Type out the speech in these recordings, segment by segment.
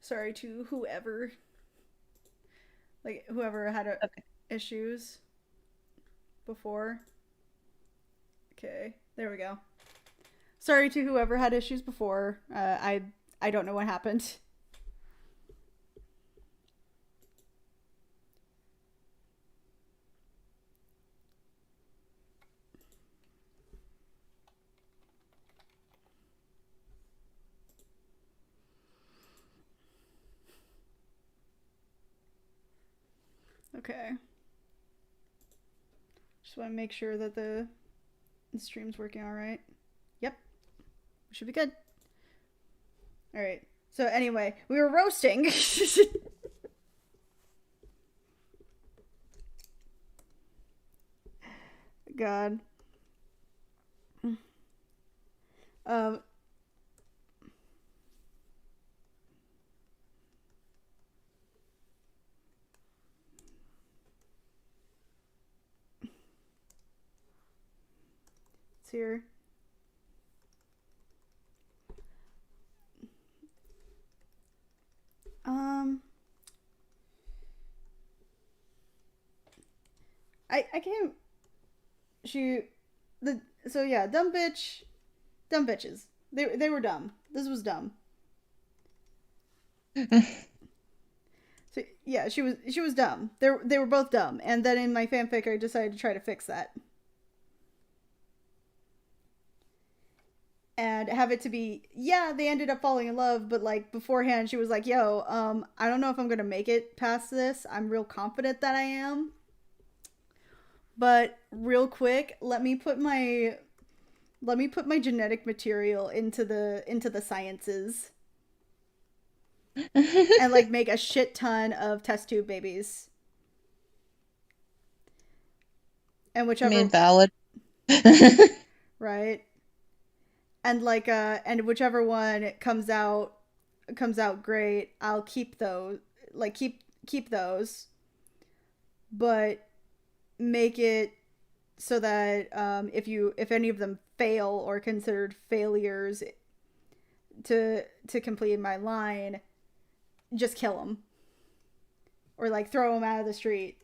Sorry to whoever, like whoever had Okay. issues before. Okay, there we go. Sorry to whoever had issues before. I don't know what happened. Okay. Just want to make sure that the stream's working all right. Yep, should be good. All right. So anyway, we were roasting. God. Um. It's here. Um. I can't. She. The so yeah, dumb bitch. Dumb bitches. They were dumb. This was dumb. So yeah, she was dumb. They were both dumb. And then in my fanfic, I decided to try to fix that and have it to be, yeah, they ended up falling in love, but like beforehand, she was like, "Yo, I don't know if I'm gonna make it past this. I'm real confident that I am, but real quick, let me put my genetic material into the sciences and like make a shit ton of test tube babies, and I mean, whichever, valid. right, and whichever one comes out great, I'll keep those, like keep those, but make it so that if any of them fail or considered failures to complete my line, just kill them or like throw them out of the street.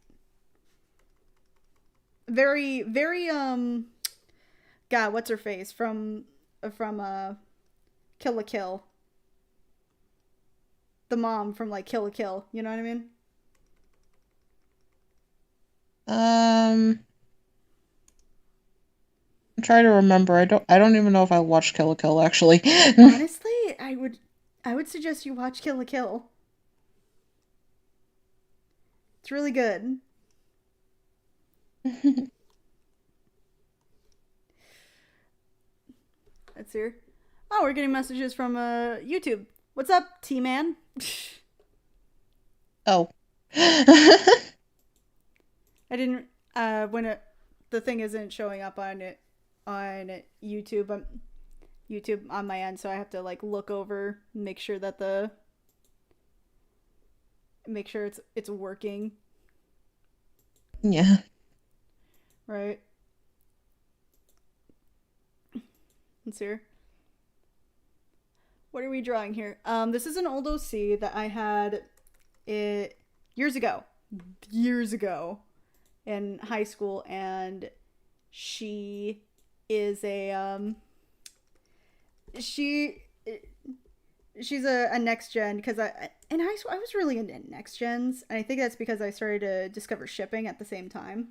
Very very God, what's her face from Kill a Kill, the mom from like Kill a Kill. You know what I mean? um, I'm trying to remember. I don't even know if I watched Kill la Kill actually. Honestly, I would suggest you watch Kill a Kill. It's really good. Let's hear. Oh, we're getting messages from YouTube. What's up, T Man? Oh. I didn't when the thing isn't showing up on YouTube. YouTube on my end, so I have to like look over, make sure it's working, Yeah. right? Let's see. What are we drawing here? This is an old OC that I had it years ago, years ago in high school, and she is a she she's a next gen because I in high school I was really into next gens, and I think that's because I started to discover shipping at the same time.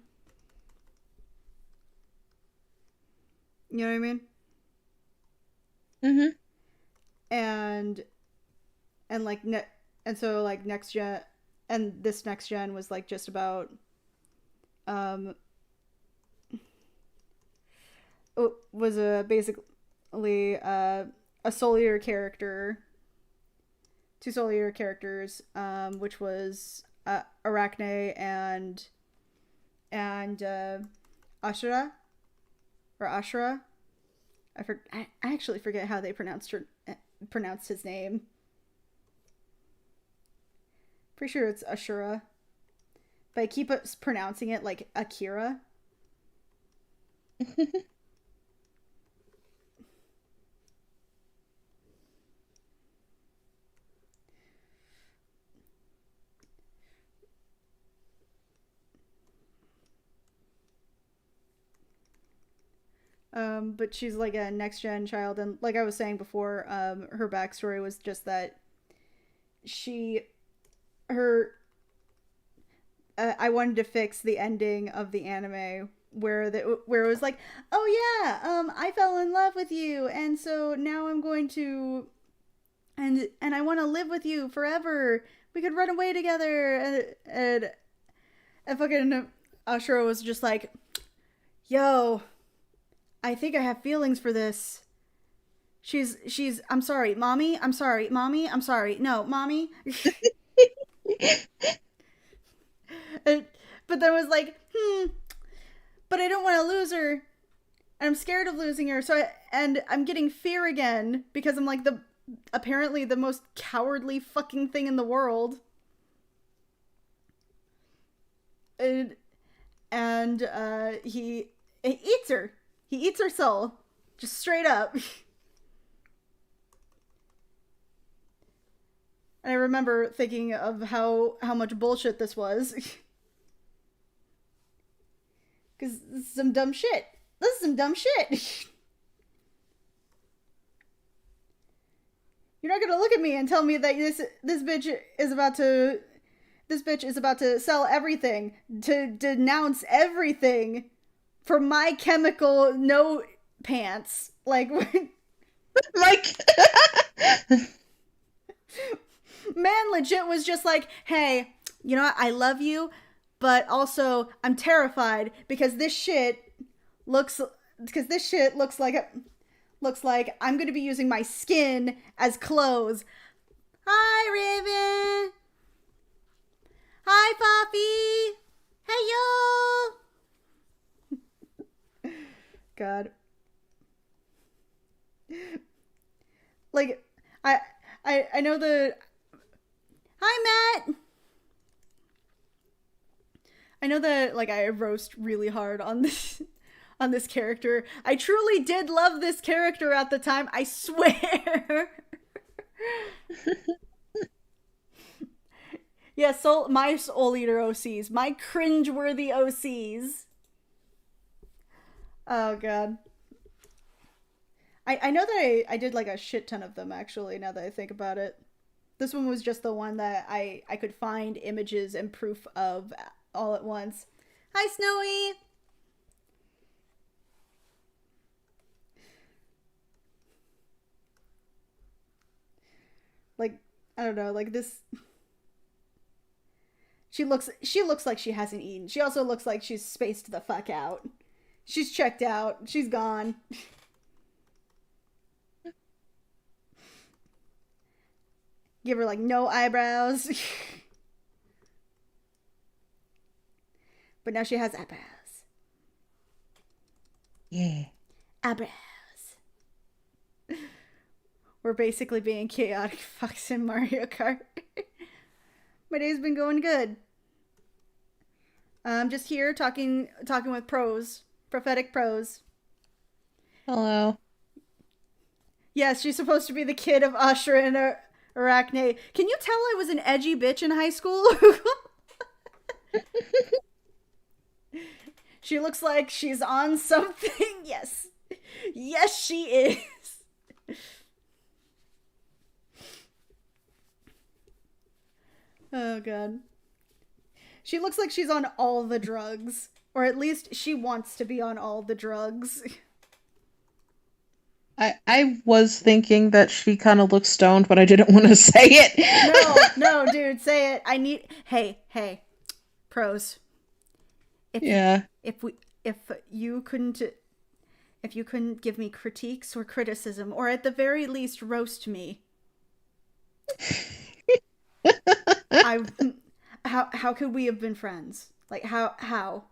You know what I mean? Mhm. And and like net and so like next gen, and this next gen was like just about um was a basically a solier character, two solier characters, which was Arachne and Ashura or Ashura. I actually forget how they pronounced his name. Pretty sure it's Ashura, but I keep pronouncing it like Akira. But she's like a next gen child, and like I was saying before, her backstory was just that she, her, I wanted to fix the ending of the anime where it was like, oh yeah, I fell in love with you, and so now I'm going to, and I want to live with you forever. We could run away together, and fucking Ashura was just like, yo, I think I have feelings for this. I'm sorry, mommy. I'm sorry, mommy. I'm sorry. No, mommy. and, but then was like, but I don't want to lose her. And I'm scared of losing her. And I'm getting fear again because I'm like apparently the most cowardly fucking thing in the world. And he eats her. He eats her soul. Just straight up. And I remember thinking of how much bullshit this was. Because this is some dumb shit. This is some dumb shit. You're not gonna look at me and tell me that this bitch is about to sell everything, to denounce everything for My Chemical No Pants. Like man legit was just like, hey, you know what? I love you, but also I'm terrified because this shit looks like I'm going to be using my skin as clothes. Hi, Raven. Hi, Poppy. Hey, yo. God. Like, I know the... Hi, Matt. I know that, like, I roast really hard on this character. I truly did love this character at the time. I swear. Yeah, my Soul Eater OCs. My cringeworthy OCs. Oh, God. I know that I did, like, a shit ton of them, actually, now that I think about it. This one was just the one that I could find images and proof of all at once. Hi, Snowy! Like, I don't know, like this... She looks like she hasn't eaten. She also looks like she's spaced the fuck out. She's checked out. She's gone. Give her, like, no eyebrows. But now she has eyebrows. Yeah. Eyebrows. We're basically being chaotic fucks in Mario Kart. My day's been going good. I'm just here talking with pros. Prophetic pros. Hello. Yes, she's supposed to be the kid of Ashura and Arachne. Can you tell I was an edgy bitch in high school? She looks like she's on something. Yes. Yes, she is. Oh, God. She looks like she's on all the drugs. Or at least she wants to be on all the drugs. I was thinking that she kind of looks stoned, but I didn't want to say it. No, dude, say it. Hey. Pros. Yeah. If you couldn't give me critiques or criticism, or at the very least roast me, how could we have been friends? Like, how?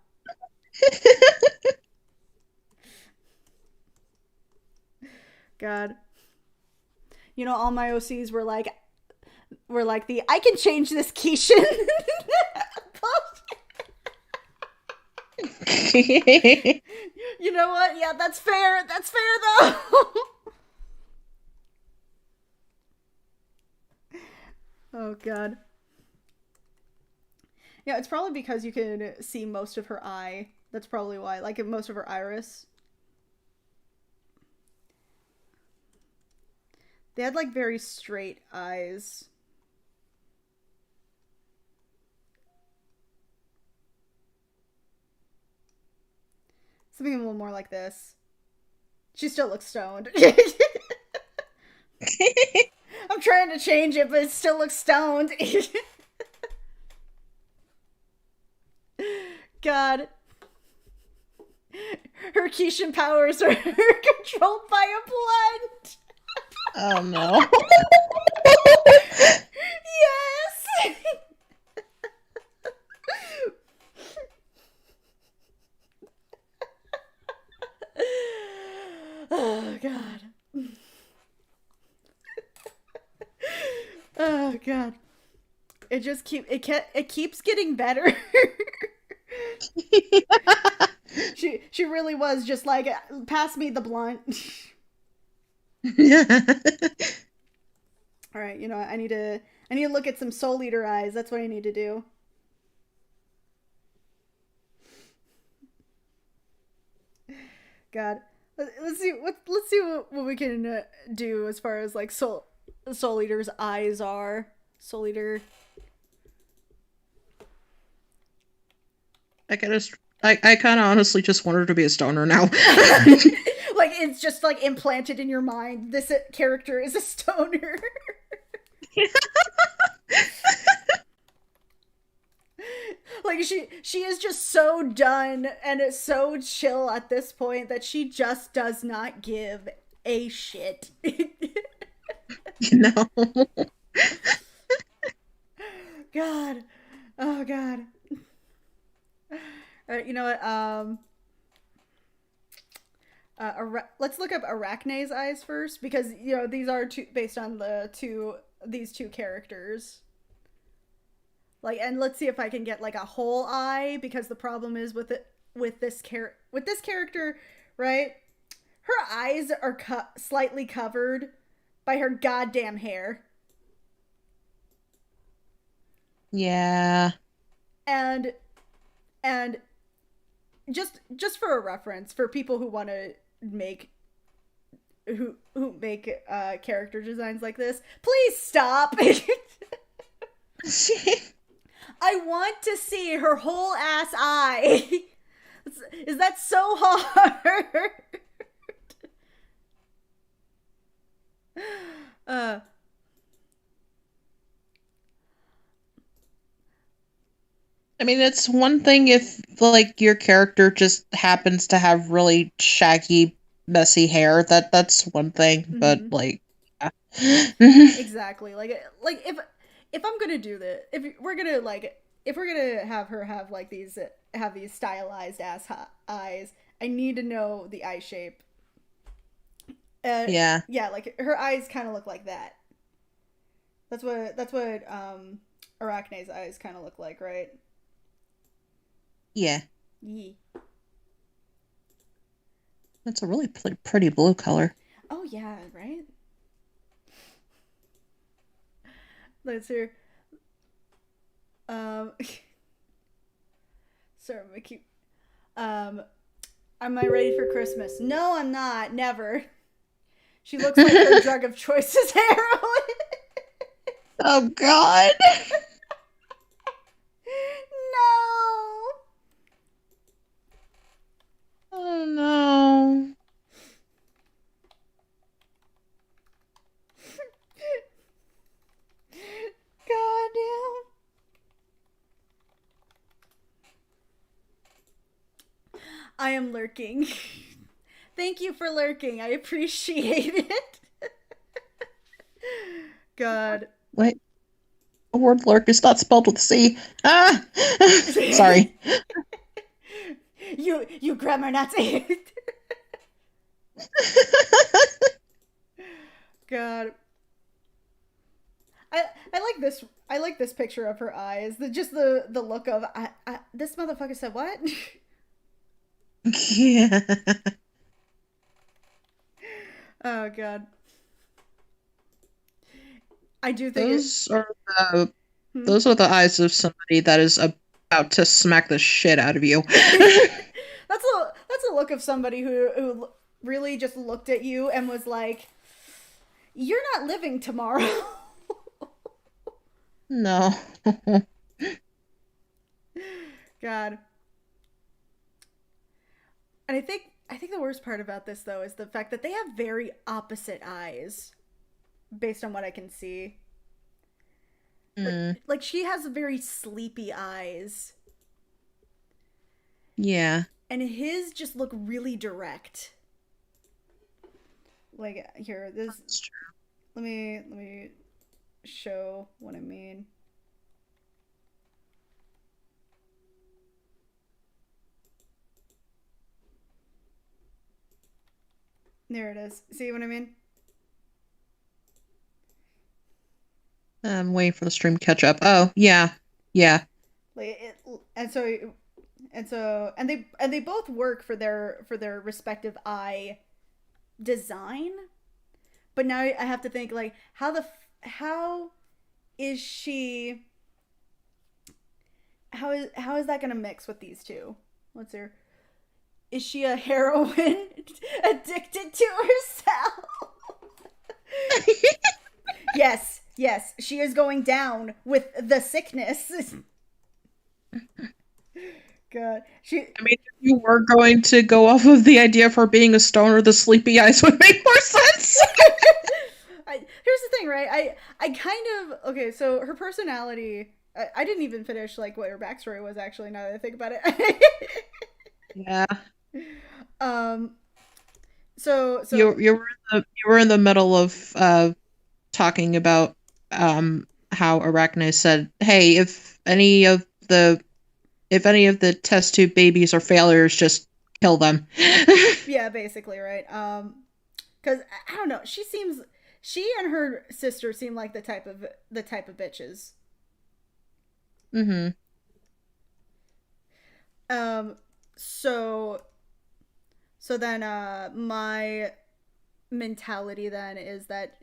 God. You know, all my OCs were like the I can change this Keishan. You know what? Yeah, that's fair. That's fair though. Oh, God. Yeah, it's probably because you can see most of her eye. That's probably why. Like, most of her iris. They had like very straight eyes. Something a little more like this. She still looks stoned. I'm trying to change it, but it still looks stoned. God. Her Kishin powers are controlled by a plant. Oh no. Yes. Oh god. Oh god. It keeps getting better. She really was just like, pass me the blunt. All right, you know what? I need to look at some Soul Eater eyes. That's what I need to do. God, let's see what we can do as far as like Soul Eater's eyes are. Soul Eater. I kind of honestly just want her to be a stoner now. Like it's just like implanted in your mind. This character is a stoner. Like she is just so done and is so chill at this point that she just does not give a shit. No. God. Oh god. You know what? Let's look up Arachne's eyes first, because you know these are based on these two characters. Like, and let's see if I can get like a whole eye, because the problem is with this character, right? Her eyes are slightly covered by her goddamn hair. Yeah. And just for a reference for people who want to make character designs like this, please stop. I want to see her whole ass eye. Is that so hard? I mean, it's one thing if, like, your character just happens to have really shaggy, messy hair. That's one thing, but, like, yeah. Exactly. Like if I'm gonna do this, if we're gonna have her have like these stylized ass eyes, I need to know the eye shape. Yeah. Yeah, like her eyes kind of look like that. That's what Arachne's eyes kind of look like, right? Yeah. Yee. That's a really pretty blue color. Oh yeah, right? Let's hear. Sorry, I keep. Am I ready for Christmas? No, I'm not. Never. She looks like her drug of choice is heroin. Oh God. No. Oh no. Goddamn. I am lurking. Thank you for lurking. I appreciate it. God. Wait. The word lurk is not spelled with C. Ah! Sorry. You grammar Nazi. God. I like this. I like this picture of her eyes. The look of this motherfucker said what? Yeah. Oh God. I do think those are the eyes of somebody that is about to smack the shit out of you. That's a look of somebody who really just looked at you and was like, You're not living tomorrow. No. God. And I think the worst part about this though is the fact that they have very opposite eyes based on what I can see. Mm, Like she has very sleepy eyes yeah. and his just look really direct. Like here, this That's true. let me show what I mean. There it is. See what I mean? I'm waiting for the stream to catch up. Oh, yeah. Yeah. Like it, and they both work for their respective eye design. But now I have to think like how is she how is that going to mix with these two? What's her Is she a heroine addicted to herself? Yes, yes, she is going down with the sickness. God, I mean, if you were going to go off of the idea of her being a stoner, the sleepy eyes would make more sense. here's the thing, right? I kind of okay. So her personality, I didn't even finish like what her backstory was actually. Now that I think about it. Yeah. So You were in the middle of talking about how Arachne said, "Hey, if any of the test tube babies are failures, just kill them." yeah, basically, right? Because I don't know, she and her sister seem like the type of bitches. Mm-hmm. So then my mentality then is that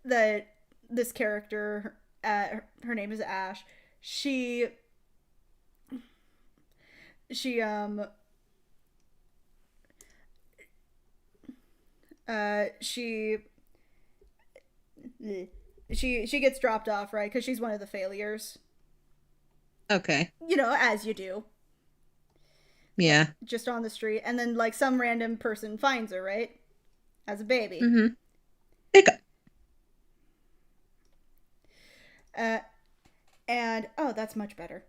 that this character, her name is Ash, she she um she she gets dropped off, right? Because she's one of the failures. Okay. As you do. Yeah. Just on the street, and then like some random person finds her, right? As a baby. Mm-hmm. And oh, that's much better.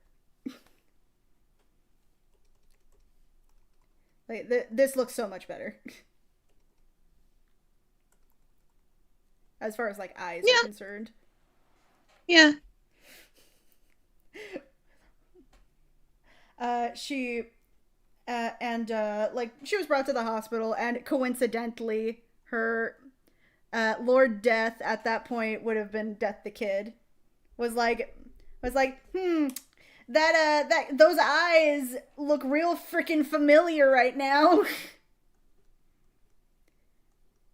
Like this looks so much better. As far as like eyes are concerned. Yeah. She and like she was brought to the hospital, and coincidentally her Lord Death at that point would have been Death the Kid. Was like that those eyes look real freaking familiar right now.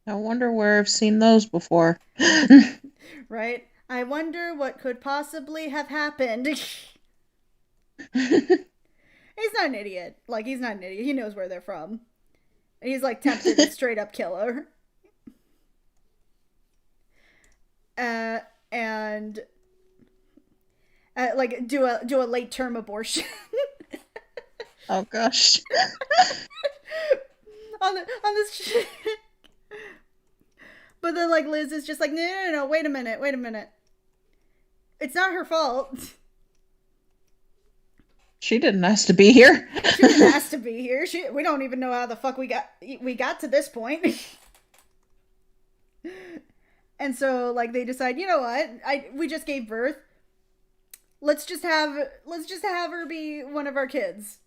I wonder where I've seen those before. Right? I wonder what could possibly have happened. He's not an idiot. Like, he's not an idiot. He knows where they're from. And he's, like, tempted to straight up kill her. And like do a late term abortion. Oh gosh. on this shit. But then like Liz is just like, no, wait a minute. It's not her fault. She didn't ask to be here. She didn't ask to be here. We don't even know how the fuck we got to this point. And so like they decide, you know what? We just gave birth. Let's just have her be one of our kids.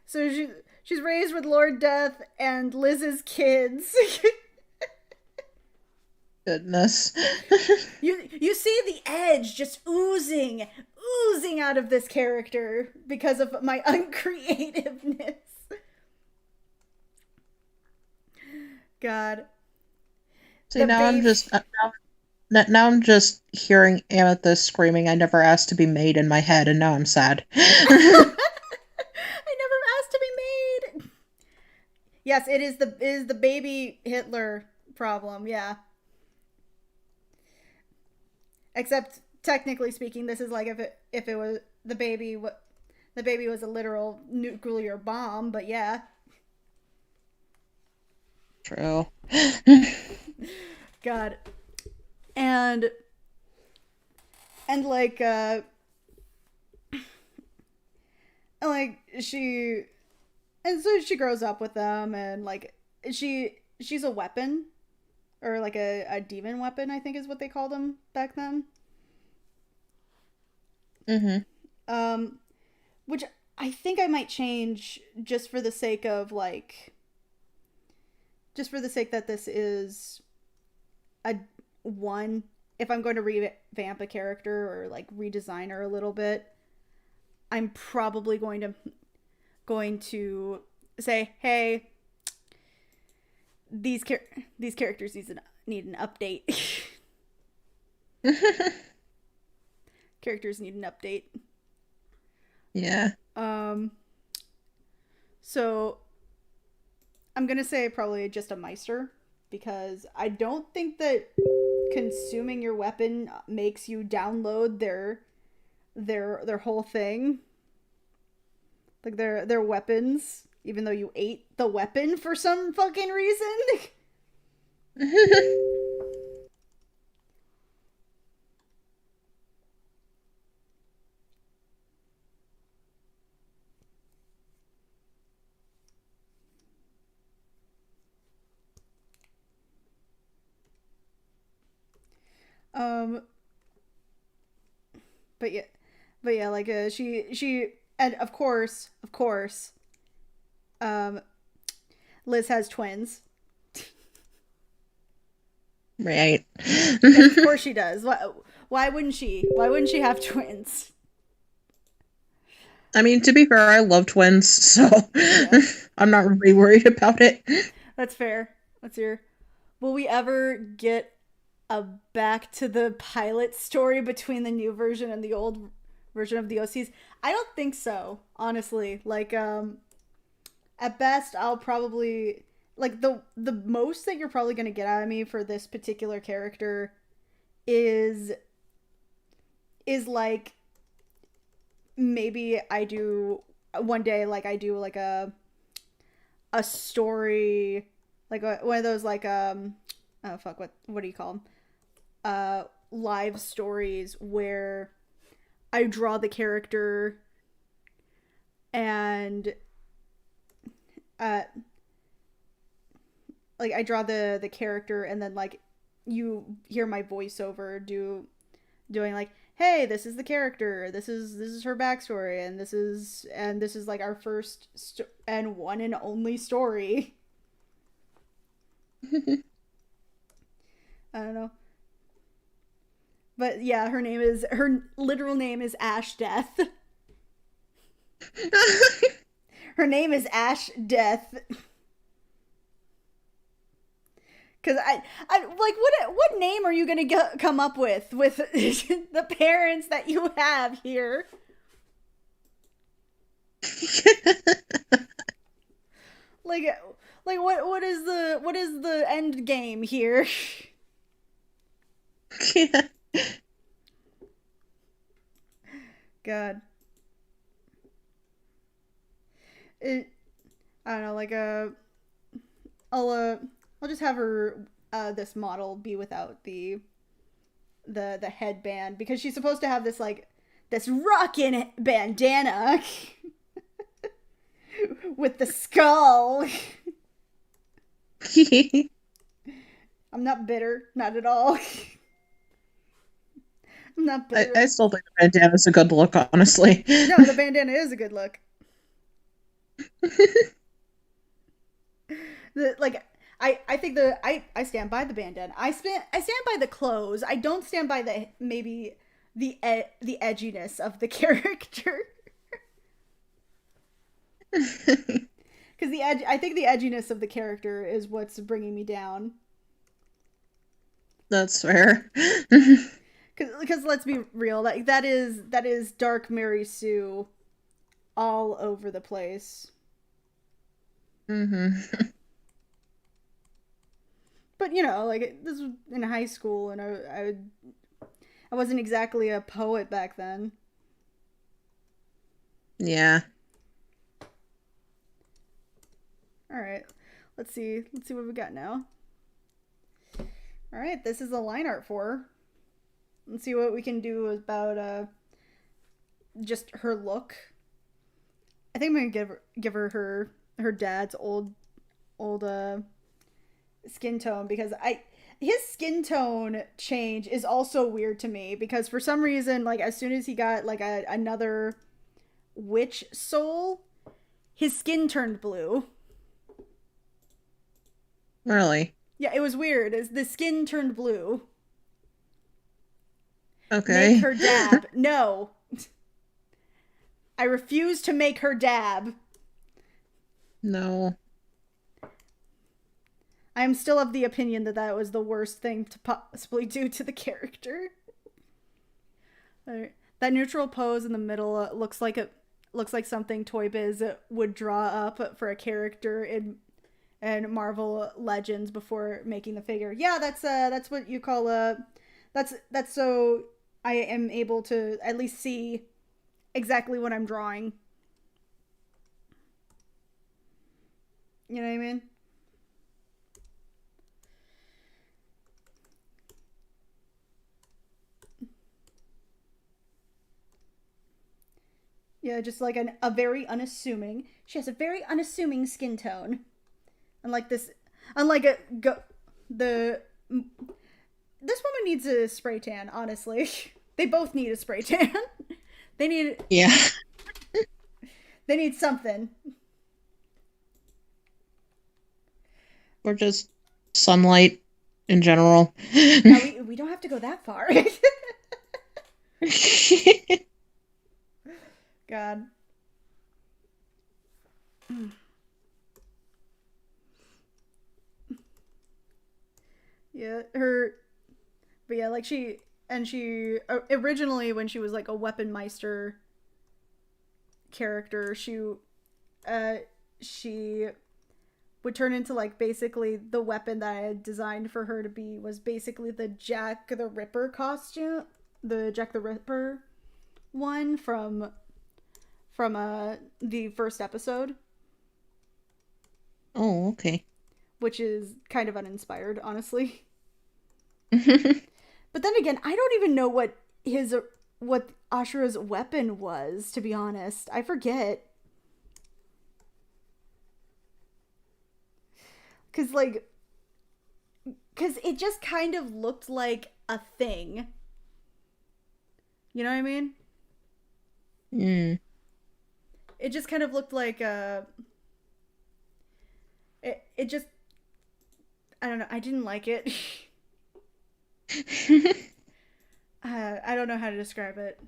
So she's raised with Lord Death and Liz's kids. Goodness. You see the edge just oozing out of this character because of my uncreativeness. God. See, now I'm just hearing Amethyst screaming, "I never asked to be made" in my head, and now I'm sad. I never asked to be made. Yes, it is the baby Hitler problem. Yeah. Except technically speaking, this is like if it was the baby was a literal nuclear bomb, but yeah. True. God. And like like she grows up with them, and like she's a weapon, or like a demon weapon, I think is what they called them back then. Mm-hmm. Um which I think I might change just for the sake of like just for the sake that this is a one, if I'm going to revamp a character or like redesign her a little bit, I'm probably going to say, hey, these characters need an update. Characters need an update. Yeah. So I'm gonna say probably just a Meister, because I don't think that consuming your weapon makes you download their whole thing, like their weapons, even though you ate the weapon for some fucking reason. um but yeah like she and of course um Liz has twins. Right. Yes, of course she does. Why wouldn't she have twins? I mean, to be fair, I love twins, so Yeah, I'm not really worried about it. that's fair. That's your Will we ever get a back to the pilot story between the new version and the old version of the OCs? I don't think so, honestly. Like at best I'll probably like the most that you're probably going to get out of me for this particular character is like maybe I do one day, like I do like a story, like one of those like oh fuck, what do you call them, live stories where I draw the character and uh like I draw the character, and then like you hear my voiceover doing like, hey, this is the character, this is her backstory, and this is like our first and one and only story. I don't know, but yeah, her literal name is Ash Death. Her name is Ash Death. Because I like what name are you gonna come up with the parents that you have here? like what is the end game here? Yeah. God, I don't know. Like I'll just have her this model be without the headband, because she's supposed to have this like this rockin' bandana with the skull. I'm not bitter, not at all. I'm not bitter. I still think the bandana's a good look, honestly. No, the bandana is a good look. Like I think I stand by the bandana. I stand by the clothes. I don't stand by the maybe the edginess of the character. Because I think the edginess of the character is what's bringing me down. That's fair. Because let's be real, that is Dark Mary Sue all over the place. Mm-hmm. But you know, like this was in high school, and I wasn't exactly a poet back then. Yeah. All right, let's see what we got now. All right, this is a line art for her. Let's see what we can do about just her look. I think I'm gonna give her dad's old skin tone, because his skin tone change is also weird to me, because for some reason, like as soon as he got like another witch soul, his skin turned blue. Really? Yeah, it was weird. The skin turned blue. Okay. Make her dab. No. I refuse to make her dab. No. I am still of the opinion that was the worst thing to possibly do to the character. That neutral pose in the middle looks like something Toy Biz would draw up for a character in Marvel Legends before making the figure. Yeah, that's what you call that's so I am able to at least see exactly what I'm drawing. You know what I mean? Yeah, just like a very unassuming. She has a very unassuming skin tone. Unlike this, this woman needs a spray tan. Honestly, they both need a spray tan. They need. Yeah. They need something. Or just sunlight in general. No, we don't have to go that far. God. Yeah, but yeah, like she originally, when she was like a Weapon Meister character, she would turn into like basically the weapon that I had designed for her to be was basically the Jack the Ripper costume, the Jack the Ripper one from the first episode. Oh, okay. Which is kind of uninspired, honestly. But then again, I don't even know what Ashura's weapon was, to be honest. I forget. Cause it just kind of looked like a thing. You know what I mean? Mm. It just kind of looked like it just, I don't know. I didn't like it. I don't know how to describe it.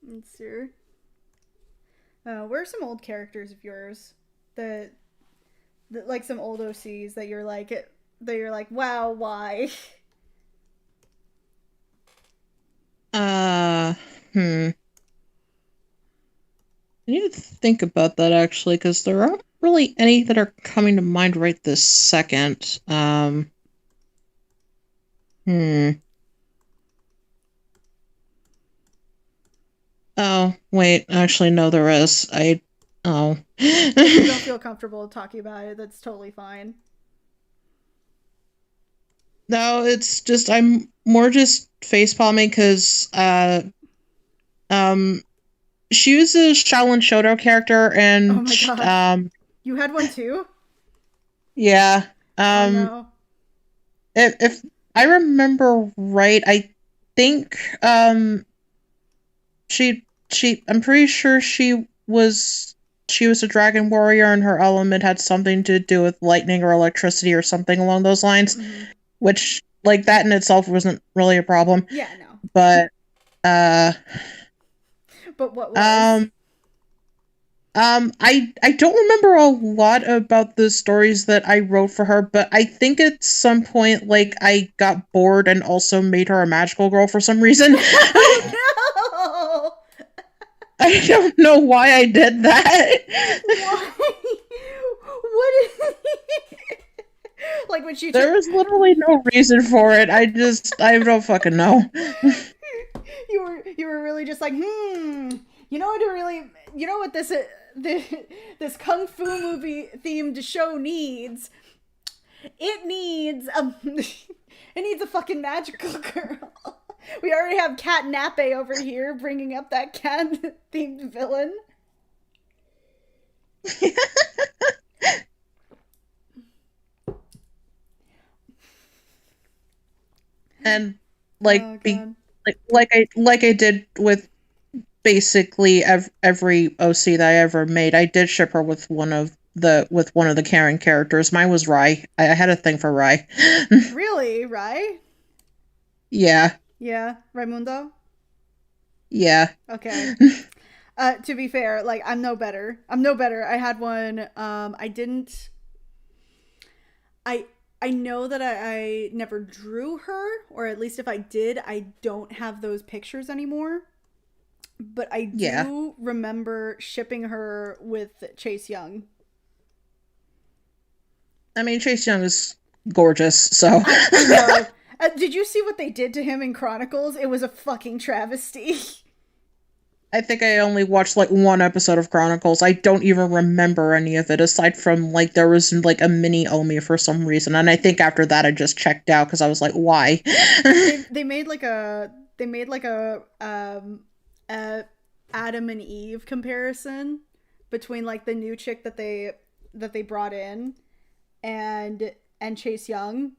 Let's see. Where are some old characters of yours that like some old OCs that you're like wow, why? I need to think about that, actually, because there aren't really any that are coming to mind right this second. Oh, wait, actually, no, there is. Oh. If you don't feel comfortable talking about it, that's totally fine. No, it's just, I'm more just facepalming because, she was a Shaolin Shoto character, and, oh my god, you had one too? Yeah. Oh no. If I remember right, I think, I'm pretty sure she was a dragon warrior, and her element had something to do with lightning or electricity or something along those lines, which, like, that in itself wasn't really a problem. Yeah, no. But what was? I don't remember a lot about the stories that I wrote for her, but I think at some point, like, I got bored and also made her a magical girl for some reason. Oh I don't know why I did that. no! Why? What is like when she took There was literally no reason for it. I don't fucking know. you were really just like, you know what to really, you know what this this kung fu movie themed show needs? It needs a it needs a fucking magical girl. We already have Cat Nappe over here bringing up that cat themed villain. And like Oh be god. like I did with basically every OC that I ever made, I did ship her with one of the Karen characters. Mine was Rye. I had a thing for Rye. Really, right? Yeah, Yeah, Raimundo. yeah. Okay. To be fair, like I'm no better. I'm no better. I had one. I didn't. I I know that I never drew her, or at least if I did, I don't have those pictures anymore. But I Yeah. do remember shipping her with Chase Young. I mean, Chase Young is gorgeous, so I know. Did you see what they did to him in Chronicles? It was a fucking travesty. I think I only watched like one episode of Chronicles. I don't even remember any of it aside from like there was like a mini Omi for some reason, and I think after that I just checked out because I was like, why? They made like a Adam and Eve comparison between like the new chick that they brought in and Chase Young,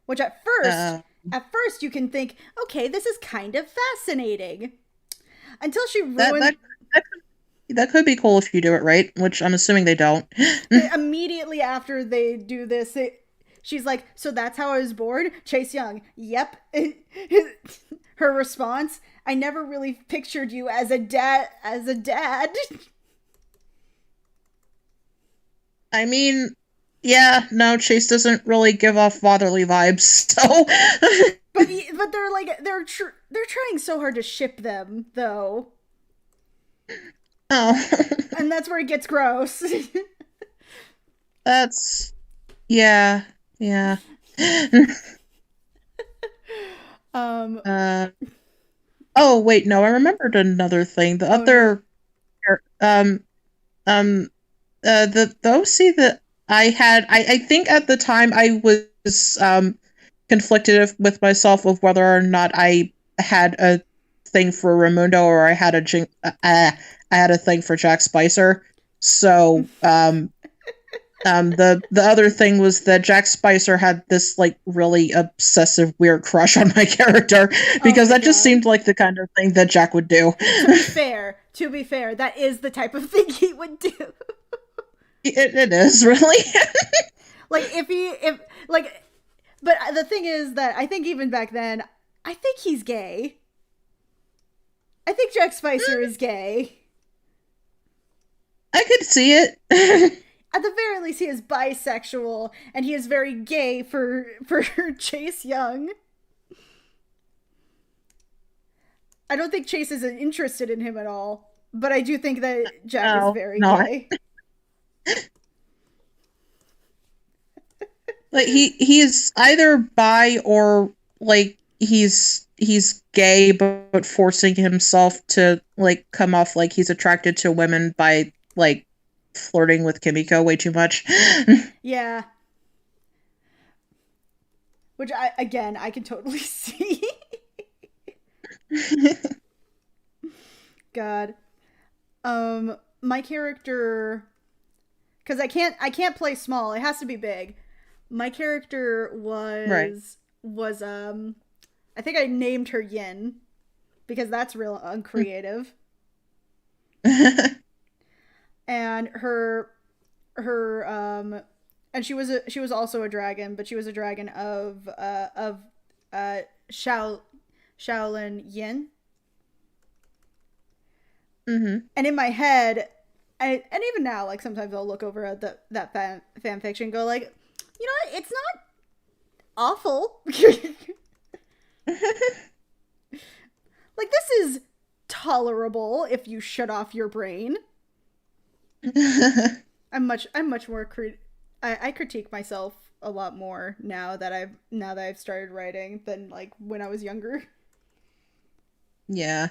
which uh, at first you can think, okay, this is kind of fascinating, until she that ruined that that could be cool if you do it right, which I'm assuming they don't. immediately after they do this. She's like, so that's how I was born? Chase Young. Yep. Her response, I never really pictured you as a dad. I mean, yeah, no, Chase doesn't really give off fatherly vibes, so But they're like they're trying so hard to ship them though. oh, And that's where it gets gross. that's yeah, yeah. um uh, oh wait, no, I remembered another thing. The oh yeah. other um um the OC that I had, I think at the time I was conflicted with myself of whether or not I had a thing for Raimundo or I had a thing for Jack Spicer. So the other thing was that Jack Spicer had this like really obsessive weird crush on my character Oh because my that just god. seemed like the kind of thing that Jack would do. To be fair, that is the type of thing he would do. It is really. Like if like but the thing is that I think even back then, I think he's gay. I think Jack Spicer is gay. I could see it. At the very least, he is bisexual, and he is very gay for Chase Young. I don't think Chase is interested in him at all, but I do think that Jack is No, very no. gay. Like he is either bi or like he's gay but forcing himself to like come off like he's attracted to women by like flirting with Kimiko way too much. Yeah, which I can totally see. God, my character, because I can't play small. It has to be big. My character Right. was I think I named her Yin because that's real uncreative. And her and she was also a dragon, but she was a dragon of uh Shao Shaolin Yin. hmm And in my head, and even now, like, sometimes I'll look over at that fan fiction and go, like, you know what? It's not awful. Like, this is tolerable if you shut off your brain. I'm much more I critique myself a lot more now that I've started writing than like when I was younger. Yeah.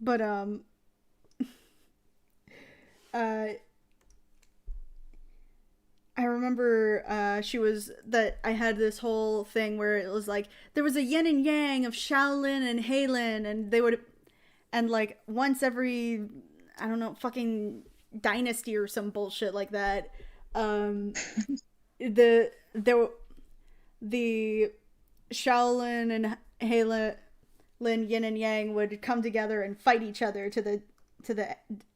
But uh I remember I had this whole thing where it was like there was a yin and yang of Shaolin and Halen, and they would, and like once every, I don't know, fucking dynasty or some bullshit like that, the the Shaolin and Halen yin and yang would come together and fight each other to the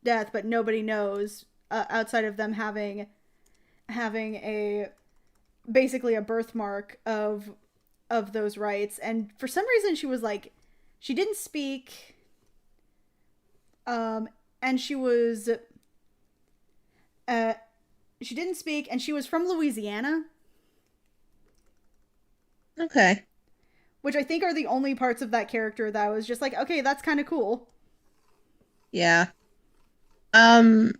death, but nobody knows outside of them having a basically a birthmark of those rights. And for some reason she was like, she didn't speak, and she didn't speak, and she was from Louisiana. Okay. Which I think are the only parts of that character that I was just like, okay, that's kind of cool. Yeah. The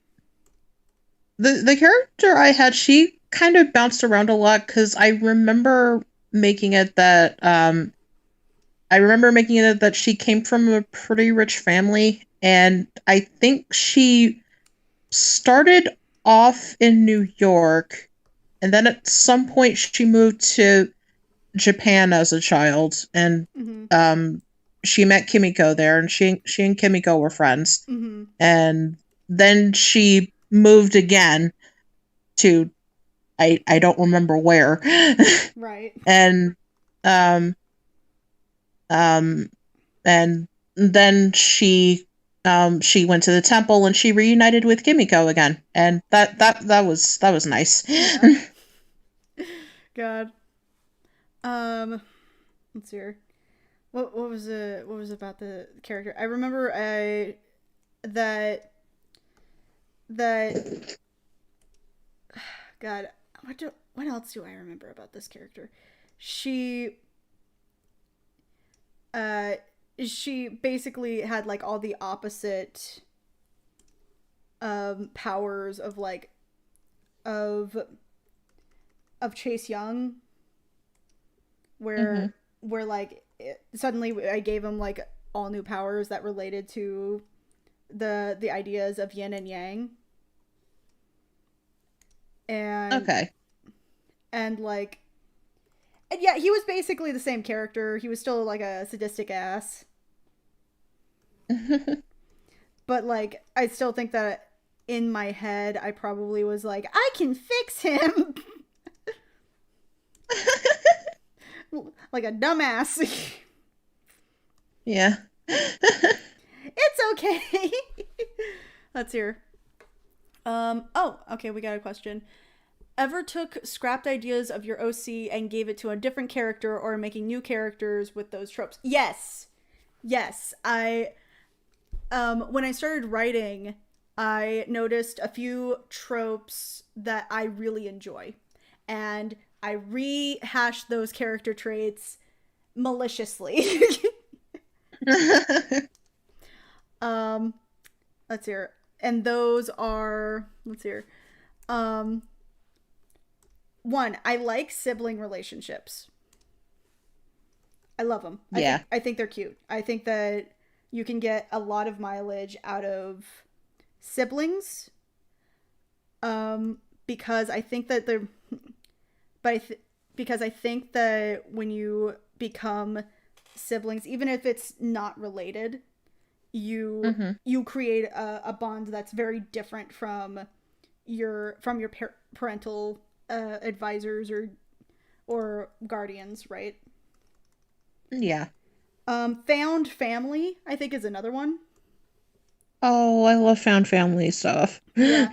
character I had, she kind of bounced around a lot because I remember making it that she came from a pretty rich family, and I think she started off in New York, and then at some point she moved to Japan as a child, and she met Kimiko there, and she and Kimiko were friends. And then she moved again to I don't remember where. Right. And and then she went to the temple, and she reunited with Kimiko again, and that was nice. Yeah. God. Let's see here. What was about the character? I remember that God, what else do I remember about this character? She basically had like all the opposite powers of like of Chase Young, where like suddenly I gave him like all new powers that related to the ideas of yin and yang. And Okay. And like, and yeah, he was basically the same character. He was still like a sadistic ass. But like, I still think that in my head I probably was like, I can fix him. Like a dumbass. Yeah. It's okay. Let's hear. Oh, okay, we got a question. Ever took scrapped ideas of your OC and gave it to a different character, or making new characters with those tropes? Yes. I when I started writing, I noticed a few tropes that I really enjoy, and I rehashed those character traits maliciously. Let's hear. And those are, let's hear. One, I like sibling relationships. I love them. Yeah. I think they're cute. I think that you can get a lot of mileage out of siblings. Because I think that they're, because I think that when you become siblings, even if it's not related, you create a bond that's very different from your parental advisors or guardians, right? Yeah. Found family, I think, is another one. Oh, I love found family stuff. Yeah.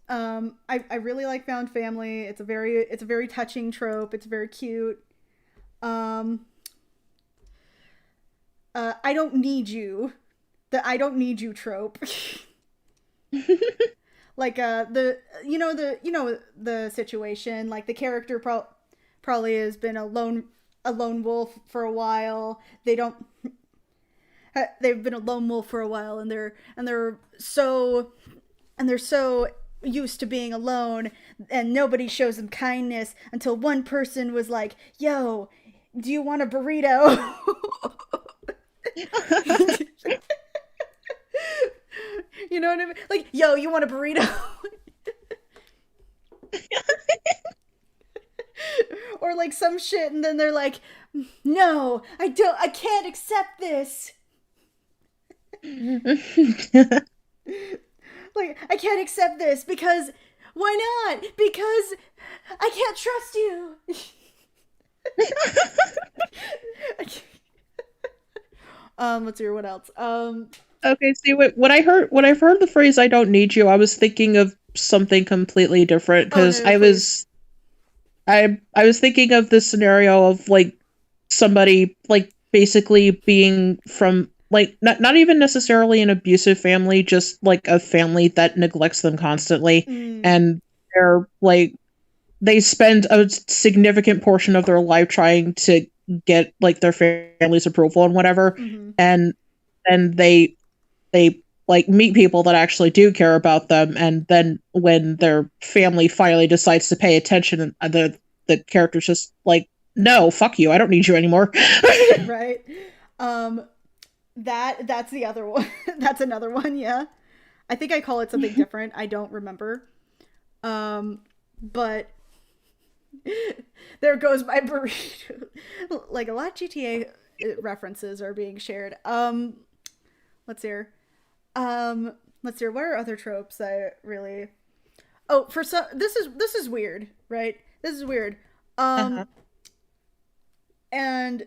I really like found family. It's a very touching trope. It's very cute. I don't need you. The I don't need you trope. Like the situation, like the character probably has been a lone wolf for a while. They've been a lone wolf for a while, and they're so used to being alone, and nobody shows them kindness until one person was like, "Yo, do you want a burrito?" You know what I mean? Like, "Yo, you want a burrito?" Or like some shit, and then they're like, "No, I can't accept this." Like, "I can't accept this because why not? Because I can't trust you." Let's hear what else. Okay, see when I heard the phrase "I don't need you," I was thinking of something completely different Oh because no, please. I was thinking of this scenario of like somebody like basically being from like not even necessarily an abusive family, just like a family that neglects them constantly, Mm, and they're like they spend a significant portion of their life trying to get like their family's approval and whatever, mm-hmm. and and they like meet people that actually do care about them, and then when their family finally decides to pay attention, the character's just like, no, fuck you, I don't need you anymore. Right. Um, that's the other one. That's another one. Yeah, I think I call it something different. I don't remember. But there goes my burrito. Like a lot of GTA references are being shared. Let's hear. Let's hear. What are other tropes that really? Oh, for some, this is weird, right? This is weird. Uh-huh. Um, and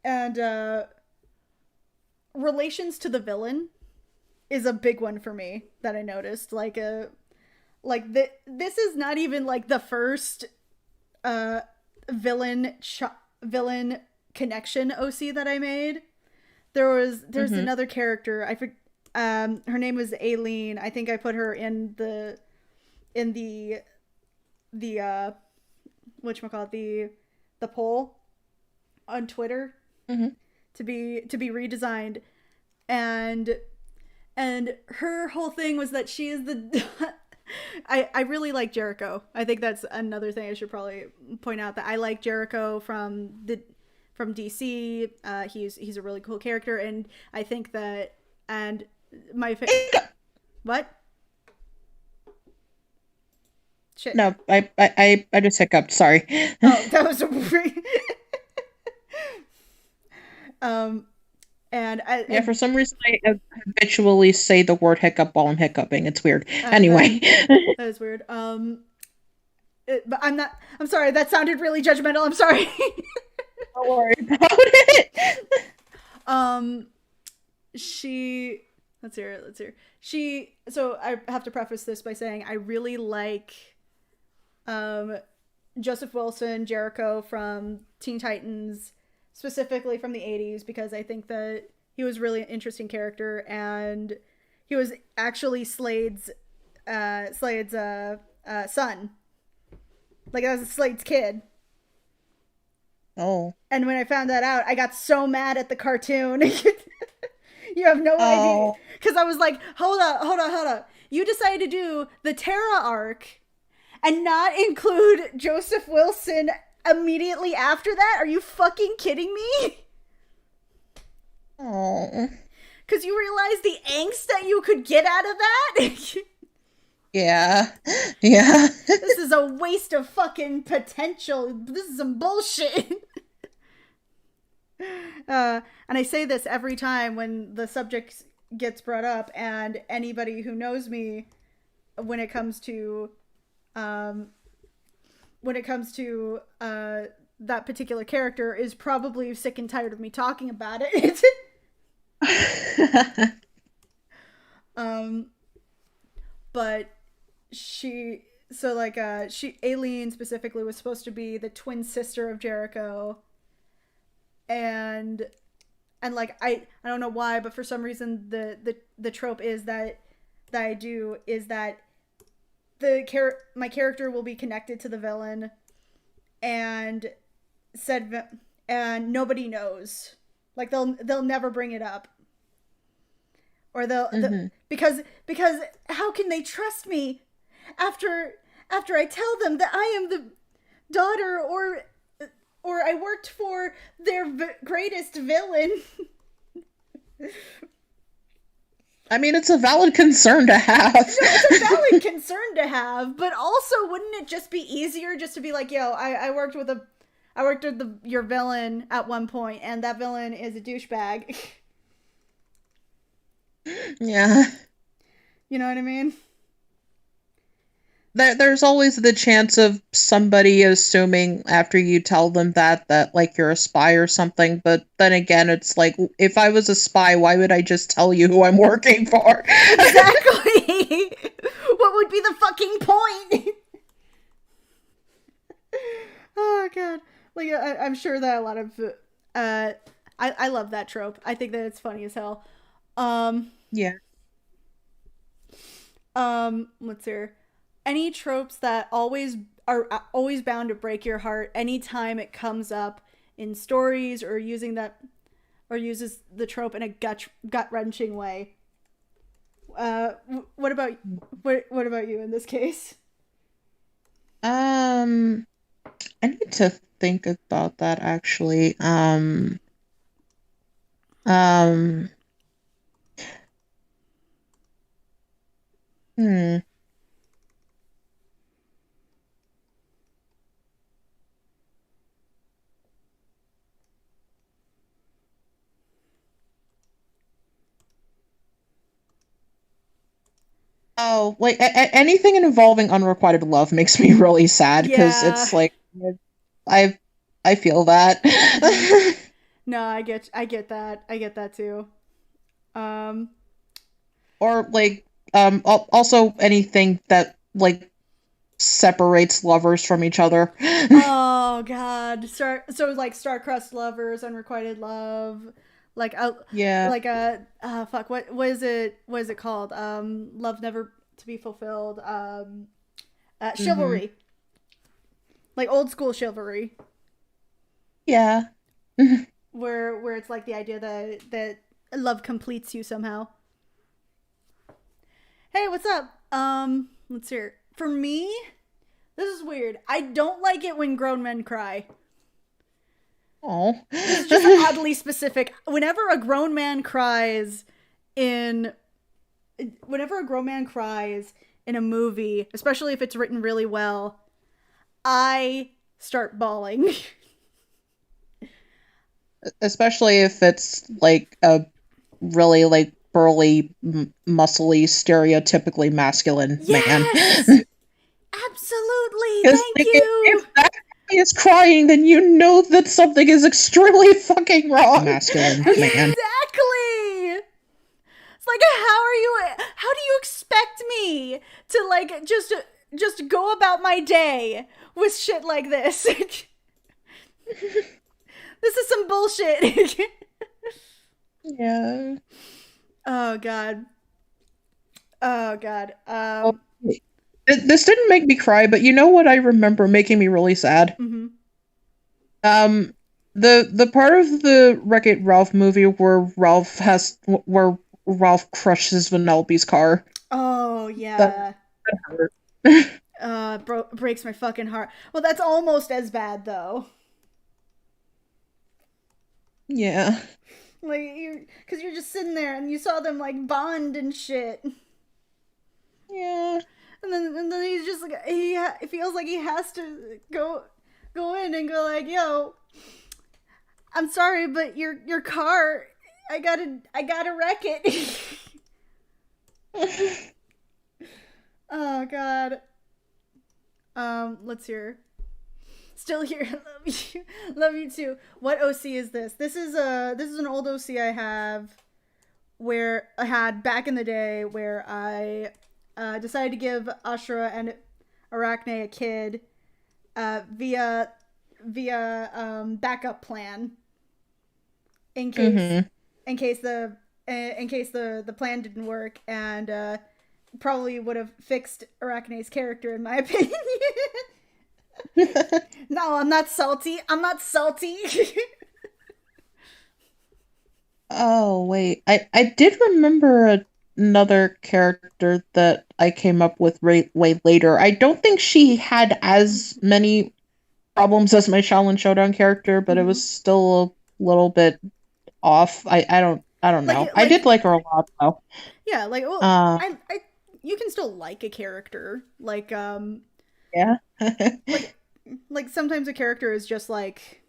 and relations to the villain is a big one for me that I noticed. This is not even like the first uh villain connection OC that I made. There's Mm-hmm. another character. Her name was Aileen. I think I put her in the whatchamacallit, the poll on Twitter Mm-hmm. to be redesigned, and her whole thing was that she is the I really like Jericho. I think that's another thing I should probably point out, that I like Jericho from DC. He's a really cool character, and I think that and my what shit. No, I just hiccuped. Sorry. Oh, that was a um Yeah, and for some reason I habitually say the word hiccup while I'm hiccuping. It's weird. that Anyway. that is weird. But I'm not. I'm sorry. That sounded really judgmental. I'm sorry. Don't worry about it. um, she. Let's hear it. Let's hear. She. So I have to preface this by saying I really like, um, Joseph Wilson, Jericho from Teen Titans, specifically from the '80s, because I think that he was really an interesting character, and he was actually Slade's son. Like, that was Slade's kid. Oh. And when I found that out, I got so mad at the cartoon. You have no idea. Oh. Because I was like, hold up. You decided to do the Terra arc and not include Joseph Wilson immediately after that? Are you fucking kidding me? Oh. Because you realize the angst that you could get out of that? Yeah. Yeah. This is a waste of fucking potential. This is some bullshit. And I say this every time when the subject gets brought up, and anybody who knows me when it comes to um, that particular character is probably sick and tired of me talking about it. um, but Aileen specifically was supposed to be the twin sister of Jericho, and like I don't know why, but for some reason the trope is that that I do is that my character will be connected to the villain, and and nobody knows. Like they'll never bring it up, or because how can they trust me after I tell them that I am the daughter or I worked for their greatest villain. I mean, it's a valid concern to have. No, it's a valid concern to have, but also wouldn't it just be easier just to be like, yo, I worked with your villain at one point, and that villain is a douchebag. Yeah. You know what I mean? There's always the chance of somebody assuming after you tell them that like you're a spy or something, but then again it's like, if I was a spy, why would I just tell you who I'm working for? Exactly. What would be the fucking point? Oh god. Like I'm sure that a lot of I love that trope. I think that it's funny as hell. Yeah. Let's see. Any tropes that are always bound to break your heart anytime it comes up in stories, or uses the trope in a gut wrenching way. What about you in this case? I need to think about that actually. Hmm. Oh, like anything involving unrequited love makes me really sad because Yeah. it's like I I feel that. No, I get that. I get that too. Or like also anything that like separates lovers from each other. Oh god. Like star-crossed lovers, unrequited love, like Yeah. fuck, what is it called? Love never to be fulfilled. Mm-hmm. Chivalry. Like old school chivalry, Yeah. where it's like the idea that love completes you somehow. Hey, what's up? Let's hear. For me, this is weird. I don't like it when grown men cry. Oh. This is just oddly specific. In whenever a grown man cries in a movie, especially if it's written really well, I start bawling. Especially if it's like a really like burly, muscly, stereotypically masculine man. Yes, absolutely. Because Thank like, you. if that guy is crying, then you know that something is extremely fucking wrong. Masculine man. Exactly. It's like, how do you expect me to like just go about my day with shit like this? This is some bullshit. Yeah. Oh god. Oh god. Oh, this didn't make me cry, but you know what I remember making me really sad? Mm-hmm. Um, the part of the Wreck-It Ralph movie where Ralph crushes Vanellope's car. Oh That, yeah. that hurt. Breaks my fucking heart. Well, that's almost as bad though. Yeah. Like because you're just sitting there and you saw them like bond and shit. Yeah. And then he's just like he feels like he has to go in and go like, yo, I'm sorry, but your car, I gotta wreck it. Oh god. Let's hear. Still here. Love you. Love you too. What OC is this? This is an old OC I have, where I had back in the day, where I decided to give Ashura and Arachne a kid via backup plan in case the plan didn't work, and probably would have fixed Arachne's character, in my opinion. No, I'm not salty. I'm not salty. Oh, wait. I did remember another character that I came up with way later. I don't think she had as many problems as my Shaolin Showdown character, but it Mhm. was still a little bit off. I don't know. I Like did like her a lot though. yeah, like well, Uh I you can still like a character. yeah. Like like sometimes a character is just like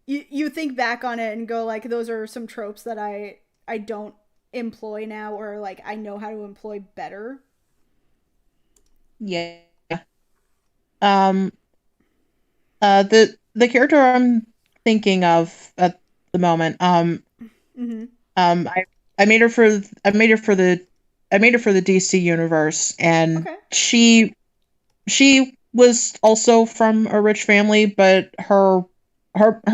you think back on it and go like those are some tropes that I don't employ now, or like I know how to employ better. Yeah. Um the character I'm thinking of at the moment, Mhm. I I made her for I made her for the I made her for the DC universe, and Okay. she was also from a rich family, but her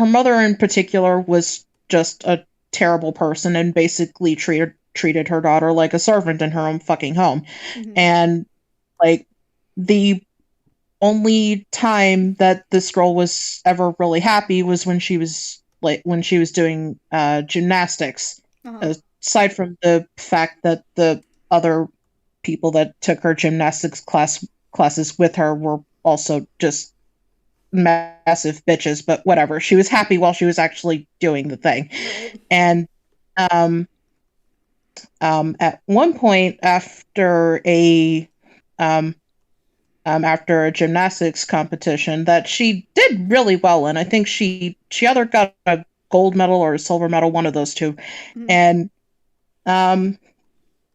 mother in particular was just a terrible person and basically treated her daughter like a servant in her own fucking home. Mhm. And like the only time that this girl was ever really happy was when she was doing gymnastics. Uh-huh. Aside from the fact that the other people that took her gymnastics classes with her were also just massive bitches, but whatever. She was happy while she was actually doing the thing. Right. And um at one point um after a gymnastics competition that she did really well in. I think she either got a gold medal or a silver medal, one of those two. Mhm. And um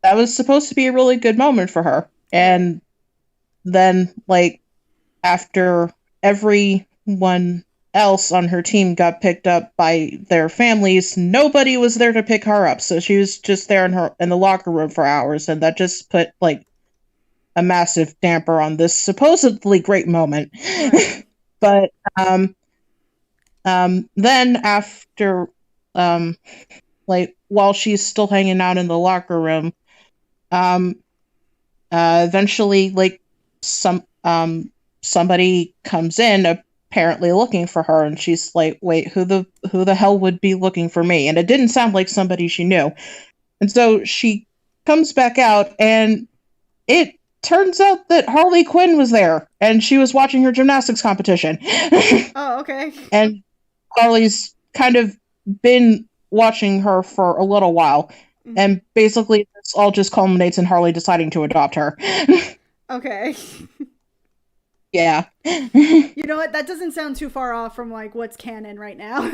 that was supposed to be a really good moment for her. Right. And then like after everyone else on her team got picked up by their families, nobody was there to pick her up. So she was just there in the locker room for hours, and that just put like a massive damper on this supposedly great moment. Right. But then after um like while she's still hanging out in the locker room, um eventually like somebody comes in apparently looking for her, and she's like, wait, who the hell would be looking for me? And it didn't sound like somebody she knew. And so she comes back out, and it turns out that Harley Quinn was there, and she was watching her gymnastics competition. Oh, okay. And Harley's kind of been watching her for a little while. Mhm. And basically, this all just culminates in Harley deciding to adopt her. Okay. Yeah. You know what? That doesn't sound too far off from like what's canon right now.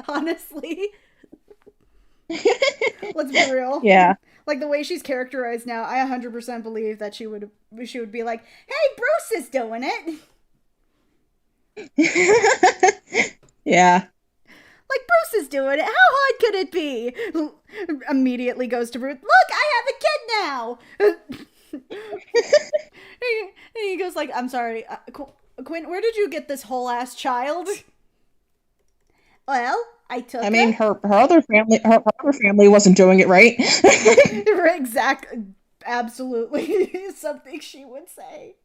Honestly, let's be real. Yeah. Like the way she's characterized now, I 100% believe that she would be like, "Hey, Bruce is doing it." Yeah. Like Bruce is doing it. How hard could it be? Immediately goes to Bruce. Look, I have a kid now. And he goes like, "I'm sorry, Quinn. Where did you get this whole ass child?" Well, I took I mean, her. her other family wasn't doing it right. Exact, absolutely something she would say.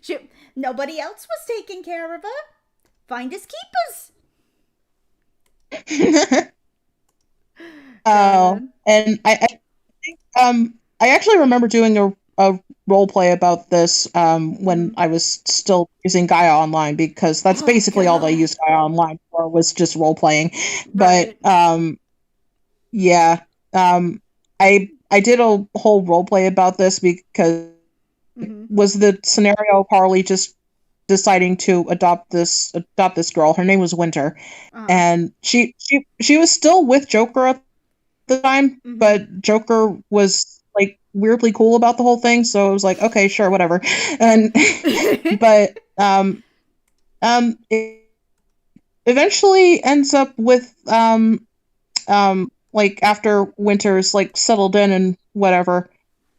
She, nobody else was taking care of her. Finders keepers. Oh, God. and I actually remember doing a role play about this when Mm. I was still using Gaia Online, because that's Oh basically all I God. used Gaia Online for, was just role playing. But Right. yeah, I did a whole role play about this because Mm-hmm. was the scenario of Harley just deciding to adopt this girl. Her name was Winter, Uh-huh. and she was still with Joker at the time, Mm-hmm. but Joker was like weirdly cool about the whole thing, so it was like, okay, sure, whatever. And but it eventually ends up with like after Winter's like settled in and whatever,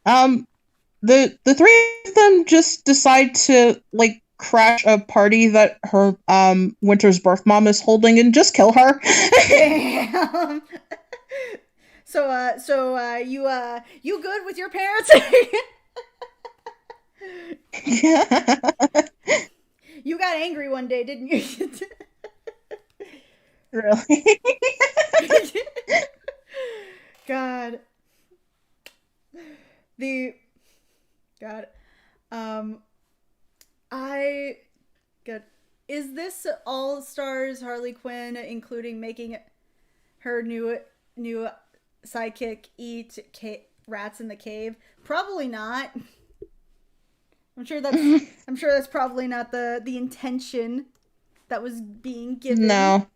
um the three of them just decide to like crash a party that her Winter's birth mom is holding and just kill her. Damn. You good with your parents? You got angry one day, didn't you? Really? God. The God. Um I good. Is this All Stars Harley Quinn including making her new sidekick eat rats in the cave? Probably not. I'm sure that's probably not the intention that was being given. No.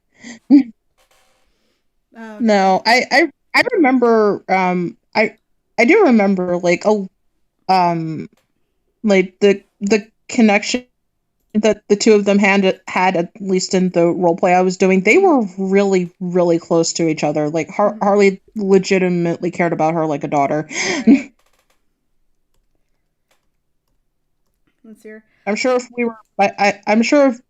Oh god. No. I remember I do remember like the connection that the two of them had at least in the roleplay I was doing. They were really really close to each other. Like Harley legitimately cared about her like a daughter. Right. Let's hear. I'm sure if we were I'm sure if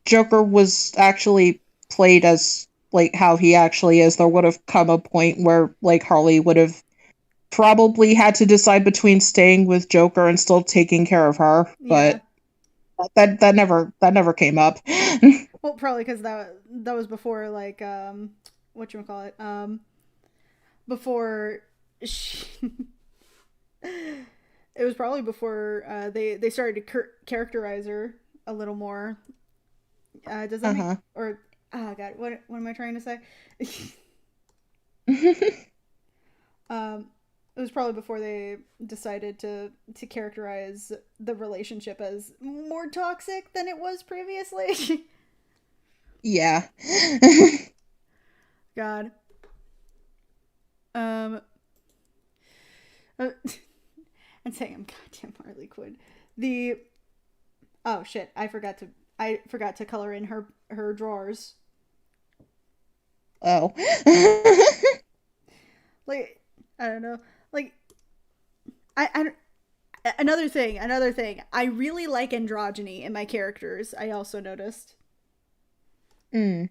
Joker was actually played as like how he actually is, there would have come a point where like Harley would have probably had to decide between staying with Joker and still taking care of her, Yeah. but that never came up. Well, probably because that was before like what you call it before she, it was probably before they started to characterize her a little more. Does that make or oh god, what am I trying to say? It was probably before they decided to characterize the relationship as more toxic than it was previously. Yeah. God. Um. I'm saying I'm goddamn Harley Quinn. The oh shit! I forgot to color in her drawers. Oh. Like I don't know. Like I another thing. I really like androgyny in my characters. I also noticed. Mm.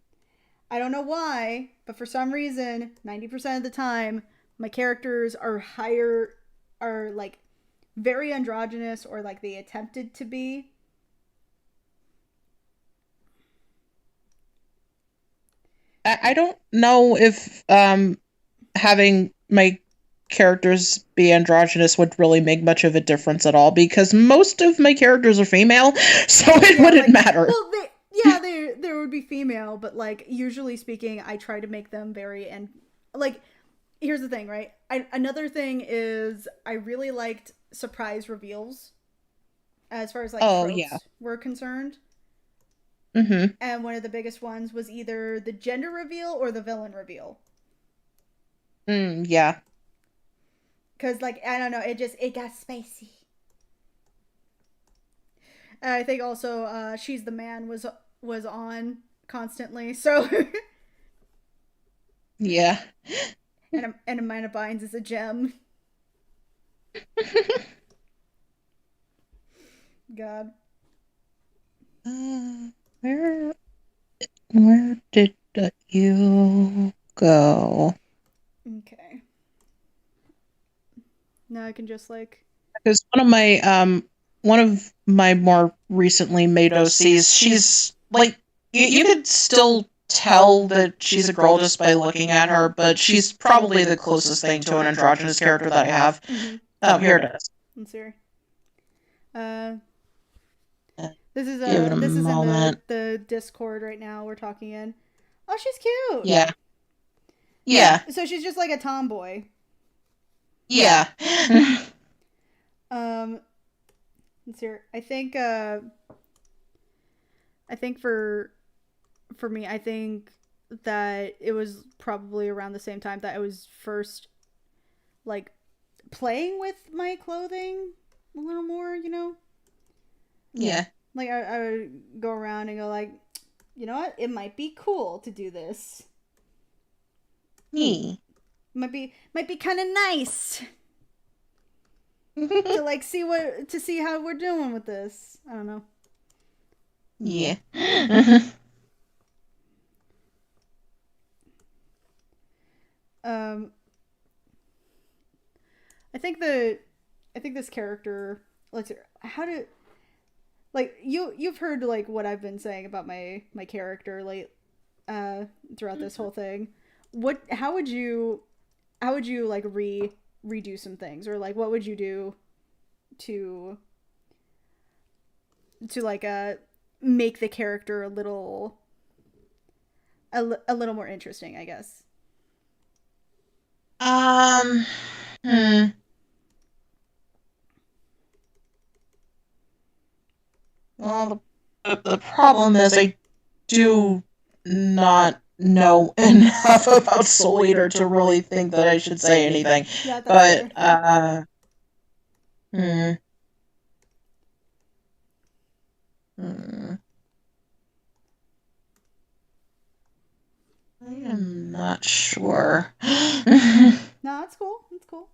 I don't know why, but for some reason, 90% of the time, my characters are like very androgynous or like they attempted to be. I don't know if having my characters be androgynous would really make much of a difference at all because most of my characters are female, so it Yeah, wouldn't like matter. well, there would be female, but like usually speaking, I try to make them very and like here's the thing, right? Another thing is I really liked surprise reveals as far as like Oh yeah. tropes were concerned. Mhm. And one of the biggest ones was either the gender reveal or the villain reveal. Yeah. Cause like I don't know, it got spicy. And I think also She's the Man was on constantly. So Yeah. and Amanda Bynes is a gem. God. Uh, where where did you go? Okay. Now I can just like Because one of my more recently made OCs, she's like you could still tell that she's a girl just by looking at her, but she's probably the closest thing to an androgynous character that I have. Oh, here it is. let's see. Uh Uh, Give it a this is in moment. the Discord right now we're talking in. Oh, she's cute. Yeah. Yeah. So she's just like a tomboy. Yeah. Um let's see. I think for me, I think that it was probably around the same time that I was first like playing with my clothing a little more, you know? Yeah. Like I would go around and go like, you know what? It might be cool to do this. Me. Might be kind of nice to like see how we're doing with this. I don't know. Yeah. Um I think this character, let's see, how to, like, you've heard like what I've been saying about my character throughout this whole thing. What how would you like redo some things, or like what would you do to like make the character a little more interesting, I guess. Um, hmm. Well, the problem is I do not know enough about Soul Eater to really think that I should say anything. Yeah, that's But, fair. hmm, hmm. I am not sure. No, that's cool. That's cool.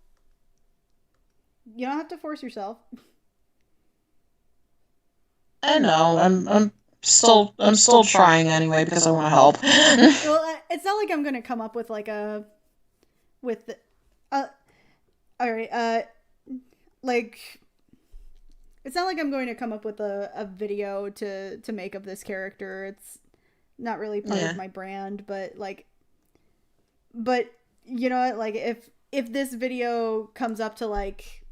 You don't have to force yourself. I know. I'm still trying anyway because I want to help. Well, it's not like I'm gonna come up with like a with uh all right like it's not like I'm going to come up with a video to make of this character. It's not really part of Yeah. my brand, but like, but you know what, like if this video comes up to like,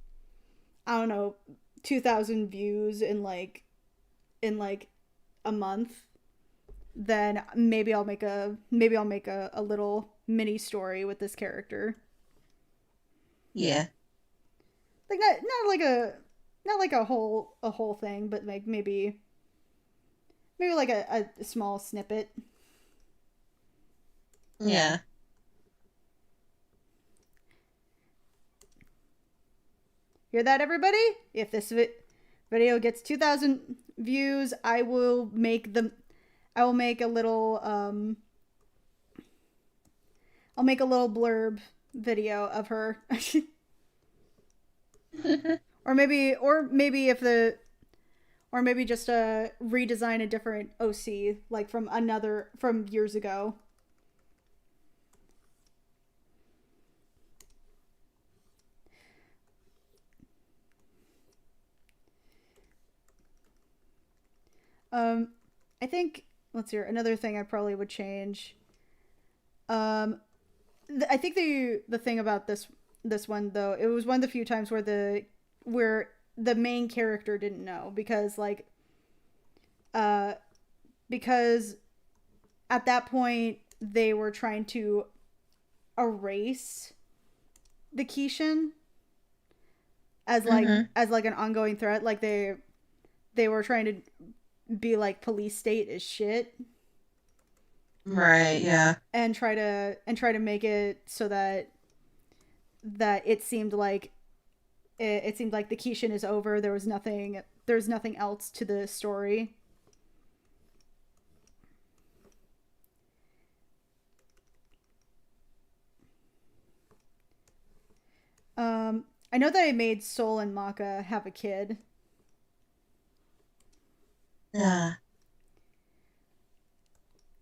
I don't know, 2,000 views in like a month, then maybe I'll make a little mini story with this character. Yeah. Like not like a not like a whole thing, but like maybe like a small snippet. Yeah. Hear that, everybody? If this video gets 2,000 views, I will make a little I'll make a little blurb video of her. Or maybe if the or maybe just redesign a different OC, like from years ago. Um, I think, let's see, another thing I probably would change. Um, I think the thing about this one though, it was one of the few times where the main character didn't know, because like uh because at that point they were trying to erase the Kishin Mm-hmm. as like an ongoing threat. Like they were trying to be like police state as shit, Right. Yeah. and try to make it so that it seemed like the Kishin is over. There's nothing else to the story. I know that I made Sol and Maka have a kid. Yeah.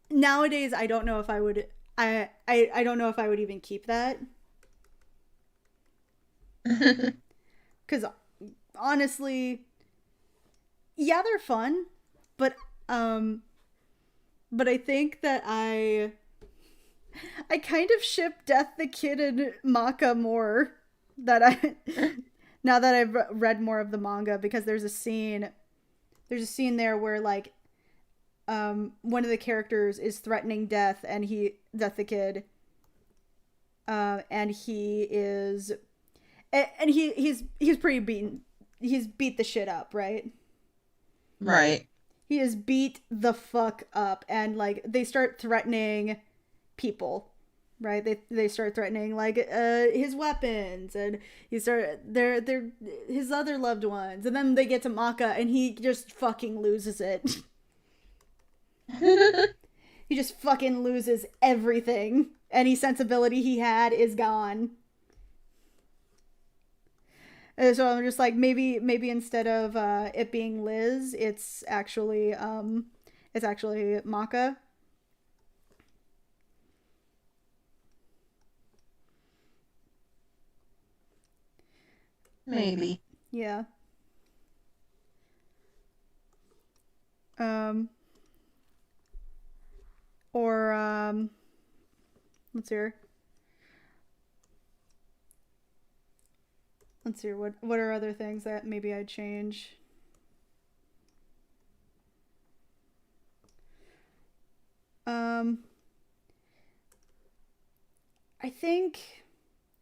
Nowadays, I don't know if I would. I don't know if I would even keep that, because honestly, yeah, they're fun, but um, but I think that I kind of ship Death the Kid and Maka more that I now that I've read more of the manga, because there's a scene there where like one of the characters is threatening Death the Kid, and he is and he's pretty beaten. He's beat the shit up, right? Right. He is beat the fuck up, and like they start threatening people, right? They start threatening like his weapons, and he start they're his other loved ones, and then they get to Maka and he just fucking loses it. He just fucking loses everything. Any sensibility he had is gone. And so I'm just like, maybe instead of it being Liz, it's actually Maka. Maybe. Yeah. Um. Or let's hear. Let's see. What are other things that maybe I'd change? Um, I think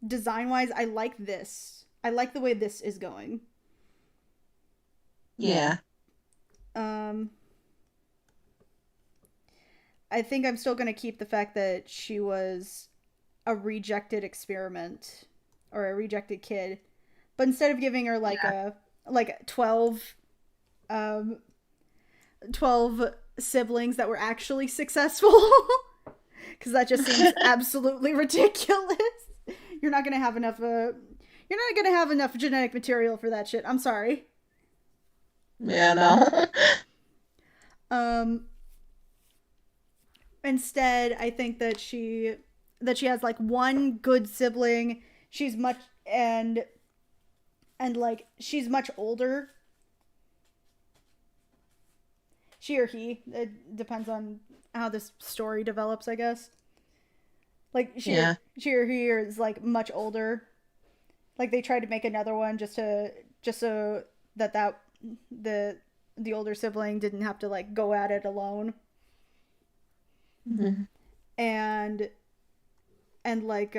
design wise, I like this. I like the way this is going. Yeah. Um, I think I'm still gonna keep the fact that she was a rejected experiment or a rejected kid, but instead of giving her like Yeah. a like um 12 siblings that were actually successful, because that just seems absolutely ridiculous. You're not gonna have enough you're not gonna have enough genetic material for that shit. I'm sorry. Yeah, no. um Instead, I think that she has like one good sibling. She's much and like she's much older. She or he, it depends on how this story develops, I guess. Like Yeah. she or he is like much older. Like they tried to make another one just so that the the older sibling didn't have to like go at it alone. Mhm. And and like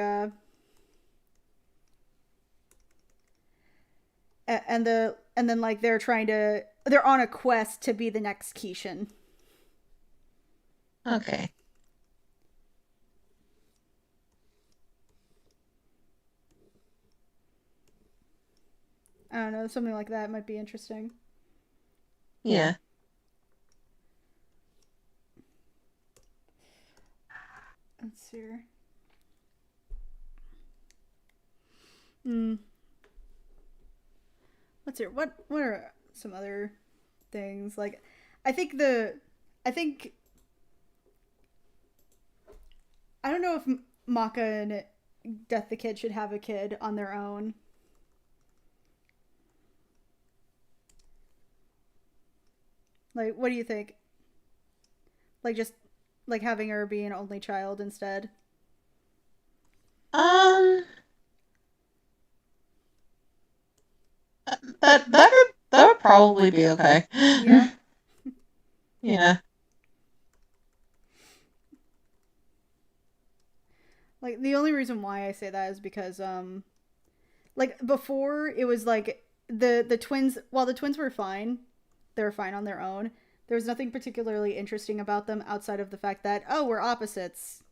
and then like they're on a quest to be the next Kishin. Okay. I don't know, something like that might be interesting. Yeah. Let's see here. Hmm. Let's hear. What are some other things like? I think the I think I don't know if Maka and Death the Kid should have a kid on their own. Like, what do you think? Like, just like having her be an only child instead. Um, that would probably be okay. Yeah. Yeah. Like the only reason why I say that is because like before it was like the twins, while the twins were fine, they were fine on their own. There was nothing particularly interesting about them outside of the fact that, oh, we're opposites.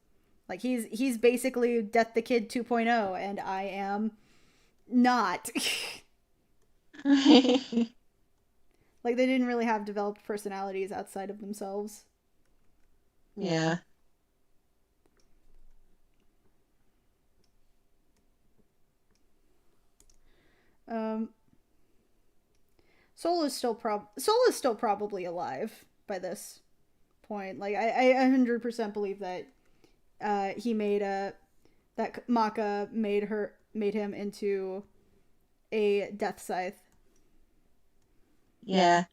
Like he's basically Death the Kid 2.0 and I am not. Like they didn't really have developed personalities outside of themselves. Yeah. Um Soul is still probably alive by this point. Like I 100% believe that he made a that Maka made him into a death scythe. Yeah.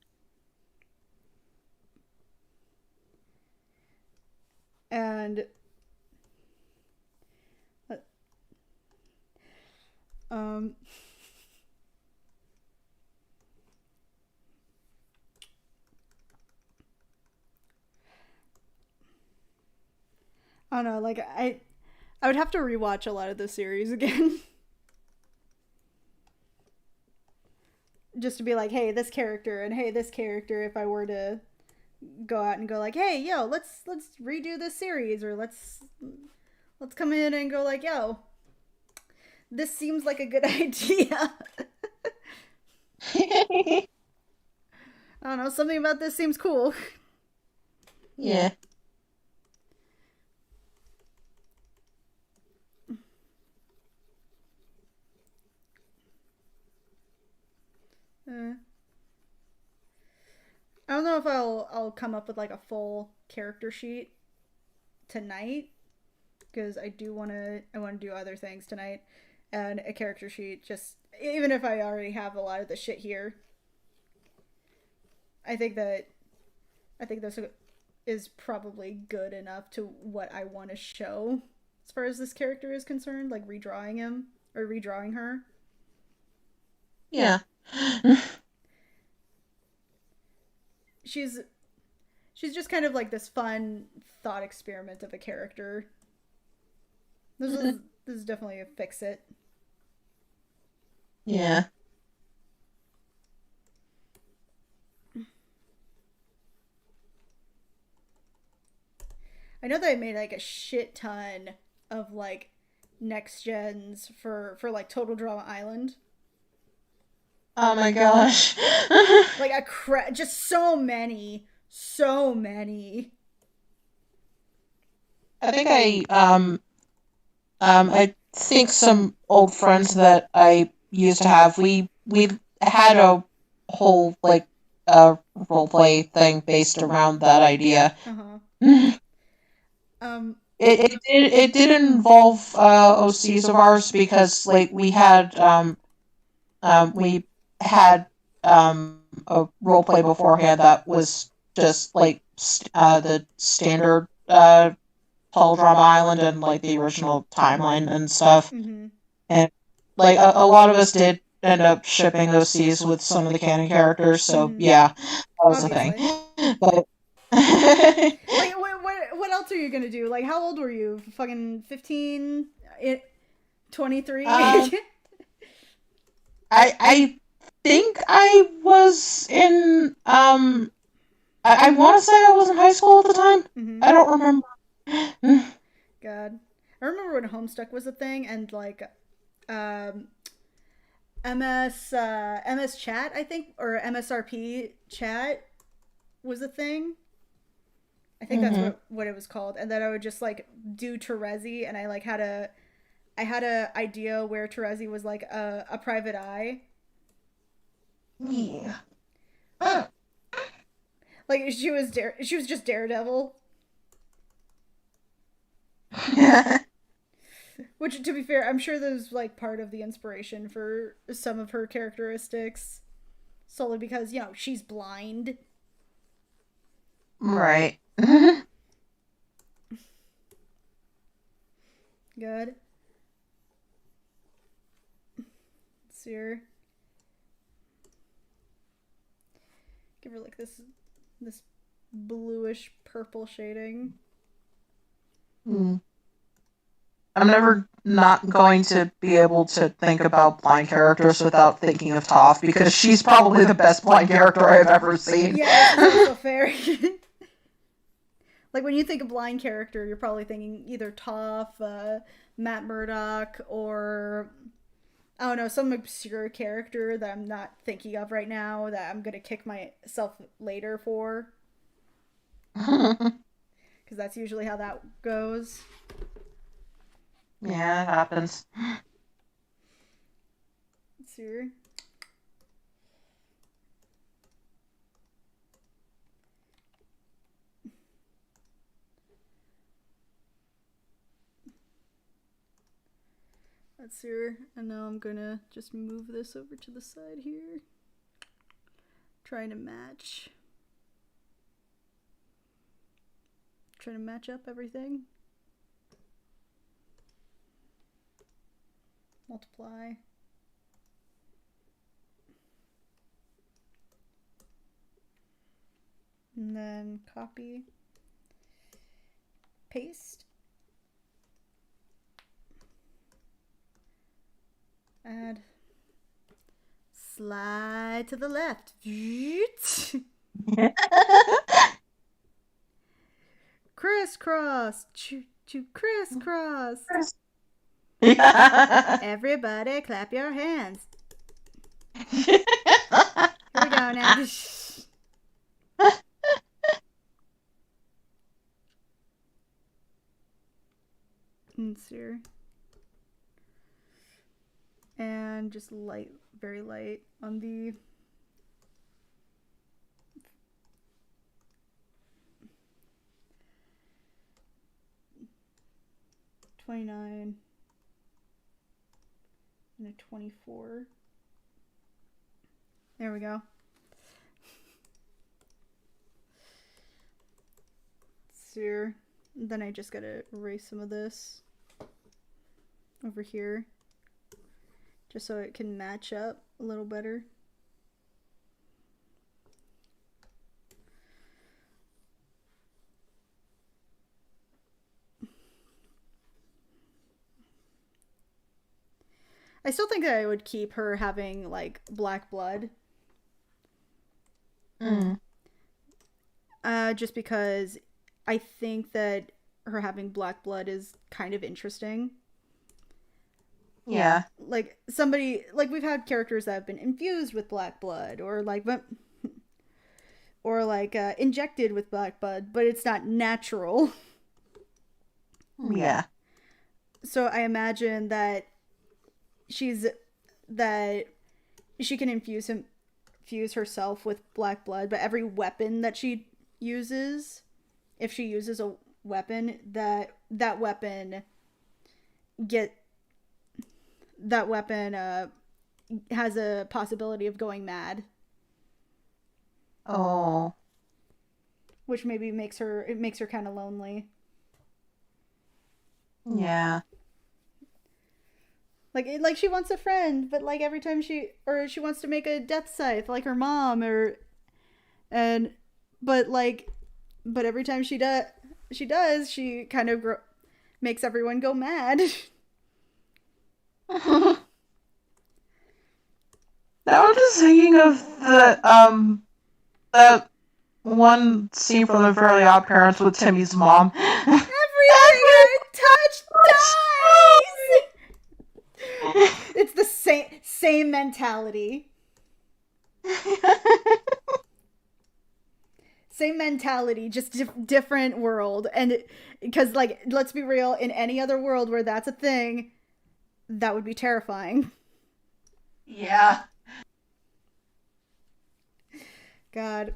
And um I don't know, like I would have to rewatch a lot of the series again. Just to be like, hey, this character and hey, this character, if I were to go out and go like, hey, yo, let's redo this series, or let's come in and go like, yo, this seems like a good idea. I don't know, something about this seems cool. Yeah. uh, I don't know if I'll come up with like a full character sheet tonight because I want to do other things tonight, and a character sheet. Just even if I already have a lot of the shit here, I think that this is probably good enough to what I want to show as far as this character is concerned, like redrawing him or redrawing her. Yeah. She's just kind of like this fun thought experiment of a character. This is definitely a fix it. Yeah. I know that I made like a shit ton of like next gens for like Total Drama Island. Oh my gosh. Like just so many, so many. I think I think some old friends that I used to have, we had a whole like role play thing based around that idea. Uh-huh. It did involve OCs of ours because like we had a role play beforehand that was just like the standard Paul Drama Island and like the original timeline and stuff. Mm-hmm. And like a lot of us did end up shipping OCs with some of the canon characters, so Mm-hmm. yeah, that was Obviously. a thing. But like what else are you gonna do? Like how old were you? Fucking 15? 23? I think I was in I want to say I was in high school at the time. Mm-hmm. I don't remember. God, I remember when Homestuck was a thing, and like, MS Chat, I think, or MSRP Chat was a thing. I think that's what it was called, and then I would just like do Terezi, and I like had a idea where Terezi was like a private eye. Yeah. Like she was just Daredevil. Which, to be fair, I'm sure that was like part of the inspiration for some of her characteristics, solely because she's blind. Right. Good. Let's see her. Give her like this bluish purple shading. I'm never not going to be able to think about blind characters without thinking of Toph, because she's probably the best blind character I've ever seen. Yeah, this is also fair. Like when you think of blind character, you're probably thinking either Toph, Matt Murdock, or I don't know, some obscure character that I'm not thinking of right now that I'm gonna kick myself later for. Because that's usually how that goes. Yeah, it happens. Let's see her. Let's see her. And now I'm gonna just move this over to the side here. Trying to match. Trying to match up everything. Multiply. And then copy. Paste. Add. Slide to the left. Crisscross. Crisscross. Everybody clap your hands. Here we go now. Let's see here. And just light, very light on the $29. and a 24. There we go. So then I just gotta erase some of this over here, just so it can match up a little better. I still think that I would keep her having, like, black blood. Just because I think that her having black blood is kind of interesting. Yeah. Like, somebody, like, we've had characters that have been infused with black blood, or, like, injected with black blood, but it's not natural. Yeah. So I imagine that she can infuse herself with black blood, but every weapon that she uses, if she uses a weapon, that weapon has a possibility of going mad. Oh. Which maybe makes her kind of lonely. Yeah. Like she wants a friend, but like every time she wants to make a death scythe like her mom, but every time she kind of makes everyone go mad. Now I'm just thinking of that one scene from The Fairly Odd Parents with Timmy's mom. Everything I touch dies. It's the same mentality. Same mentality, just different world. And because, like, let's be real, in any other world where that's a thing, that would be terrifying. Yeah. God.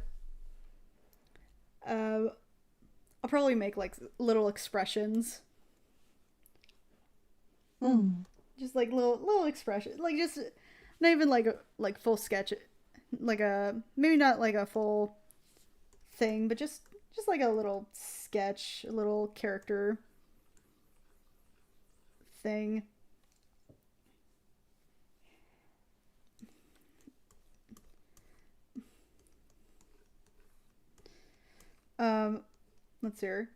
I'll probably make, like, little expressions. Just, like, little expressions. Like, just not even, like, full sketch. Like, maybe not, like, a full thing, but just like a little sketch, a little character thing. Let's see her.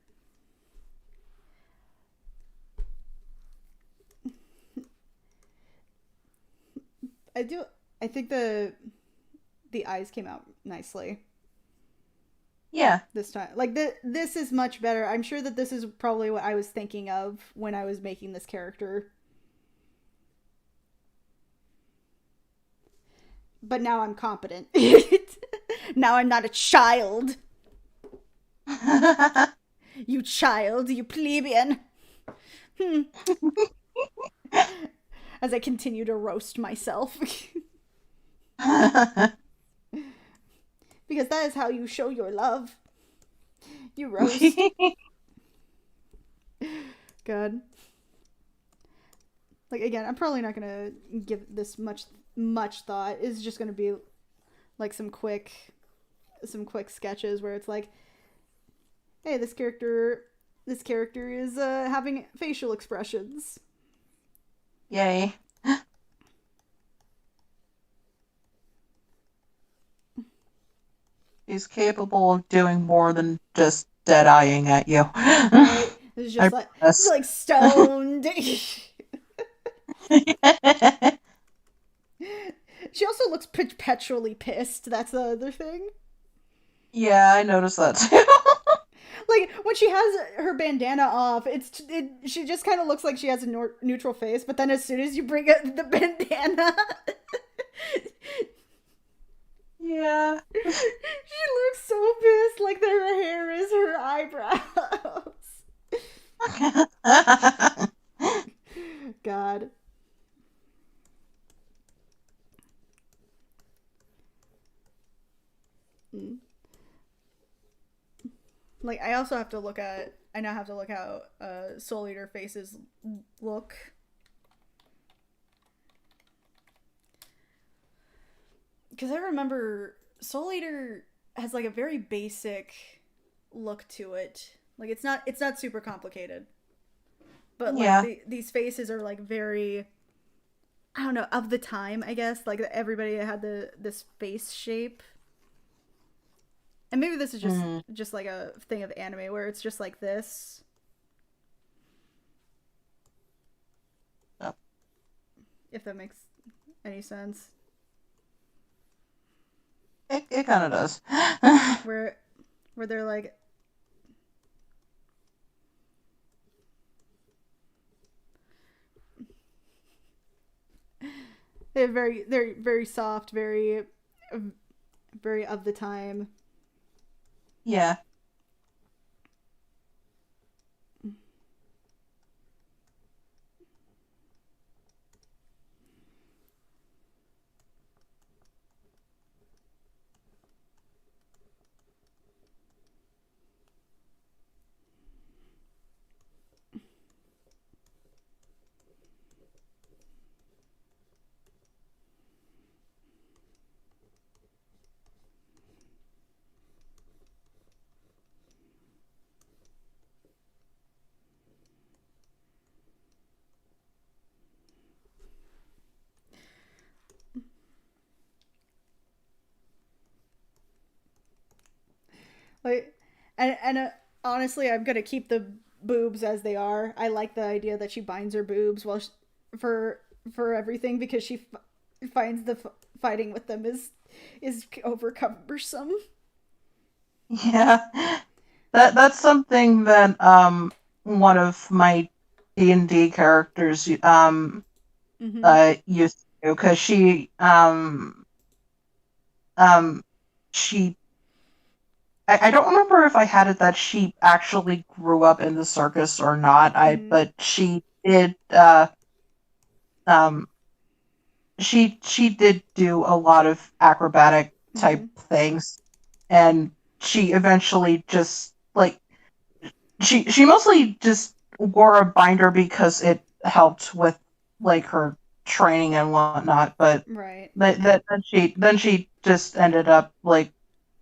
I think the eyes came out nicely. Yeah. This time. Like, this is much better. I'm sure that this is probably what I was thinking of when I was making this character. But now I'm competent. Now I'm not a child. You child, you plebeian. As I continue to roast myself. Because that is how you show your love. You roast. Good. Like, again, I'm probably not gonna give this much thought. It's just gonna be like some quick sketches where it's like, hey, this character is having facial expressions. Yay. He's capable of doing more than just dead-eyeing at you. Right? It's just like stoned. She also looks perpetually pissed. That's the other thing. Yeah, I noticed that too. Like, when she has her bandana off, she just kind of looks like she has a neutral face, but then as soon as you bring the bandana... Yeah. She looks so pissed, like her hair is her eyebrows. God. Like, I now have to look how Soul Eater faces look. because I remember Soul Eater has like a very basic look to it. Like it's not super complicated, but like Yeah. these faces are like very, I don't know, of the time, I guess. Like everybody had this face shape. And maybe this is Mm. just like a thing of anime where it's just like this, Yep. if that makes any sense. It kind of does. Where they're like, they're very soft, very of the time. Yeah. Like, and honestly, I'm gonna keep the boobs as they are. I like the idea that she binds her boobs for everything because she finds fighting with them is over cumbersome. Yeah. That's something that one of my D&D characters Mm-hmm. used to do, because um she I don't remember if I had it that she actually grew up in the circus or not. Mm-hmm. But um she did do a lot of acrobatic Mm-hmm. type things, and she eventually just like she mostly just wore a binder because it helped with like her training and whatnot. But Right. then she just ended up like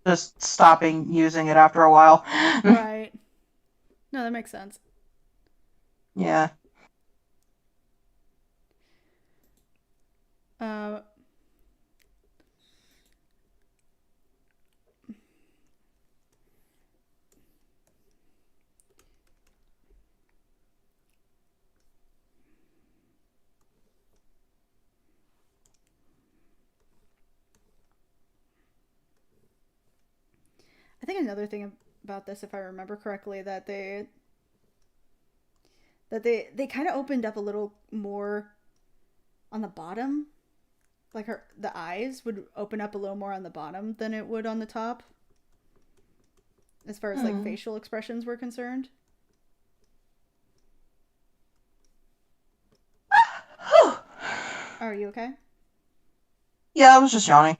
just stopping using it after a while. Right. No, that makes sense. Yeah. Uh, I think another thing about this, if I remember correctly, that they kind of opened up a little more on the bottom. Like the eyes would open up a little more on the bottom than it would on the top, as far as like Hmm. facial expressions were concerned. Are you okay? Yeah, I was just yawning.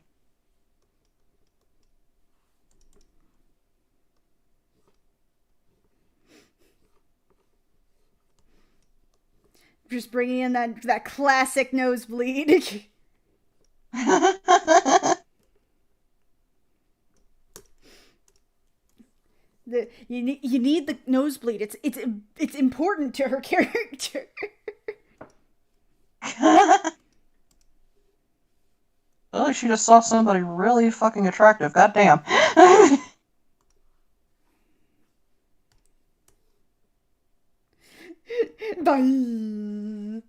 Just bringing in that classic nosebleed. You need the nosebleed. It's important to her character. Oh, she just saw somebody really fucking attractive. Goddamn. Bye.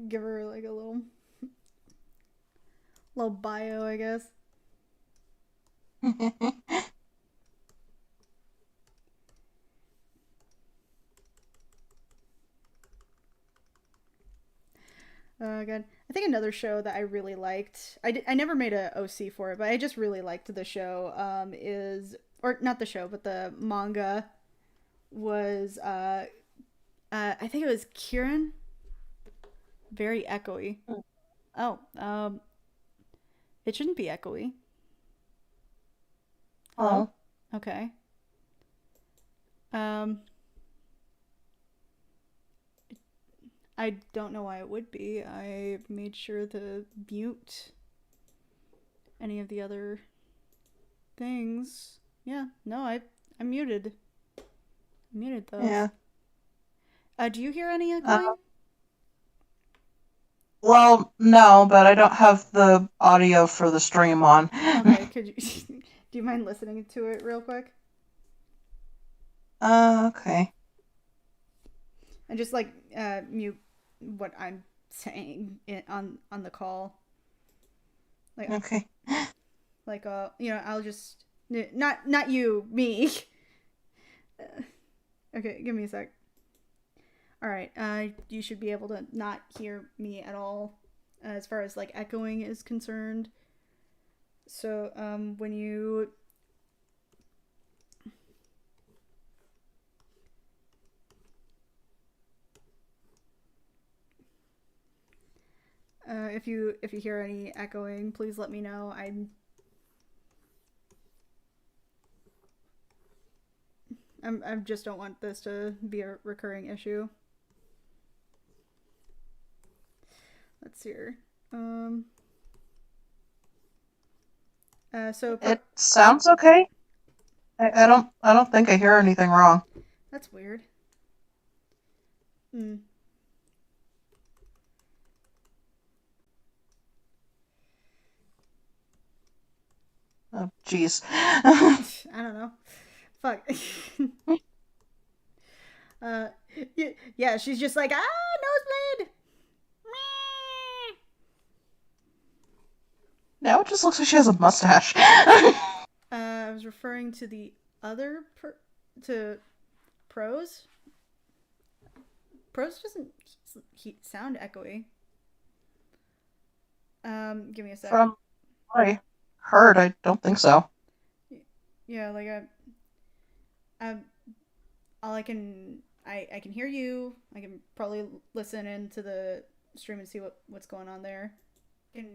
Give her like a little bio, I guess. Good. I think another show that I really liked. I never made a OC for it, but I just really liked the show. Is or not the show, but the manga was. I think it was Kieran. Very echoey. Oh, it shouldn't be echoey. Hello. Oh, Okay. Um, I don't know why it would be. I made sure to mute any of the other things. Yeah, no, I muted. I muted those. yeah. Do you hear any Uh, echoing? well, no, but I don't have the audio for the stream on. Okay, could you do you mind listening to it real quick? Okay. And just like mute what I'm saying on the call. Like Okay. I'll just not you, me. Okay, give me a sec. All right, you should be able to not hear me at all as far as like echoing is concerned. So, when you if you hear any echoing, please let me know. I just don't want this to be a recurring issue. Let's see here. So It sounds okay. I don't think I hear anything wrong. that's weird. Hmm. Oh, jeez. I don't know. Fuck. uh, yeah, she's just like nosebleed. Now it just looks like she has a mustache. I was referring to the other to Prose. Prose doesn't sound echoey. Give me a sec. From what I heard, I don't think so. Yeah, like I all I can hear you. I can probably listen into the stream and see what's going on there. And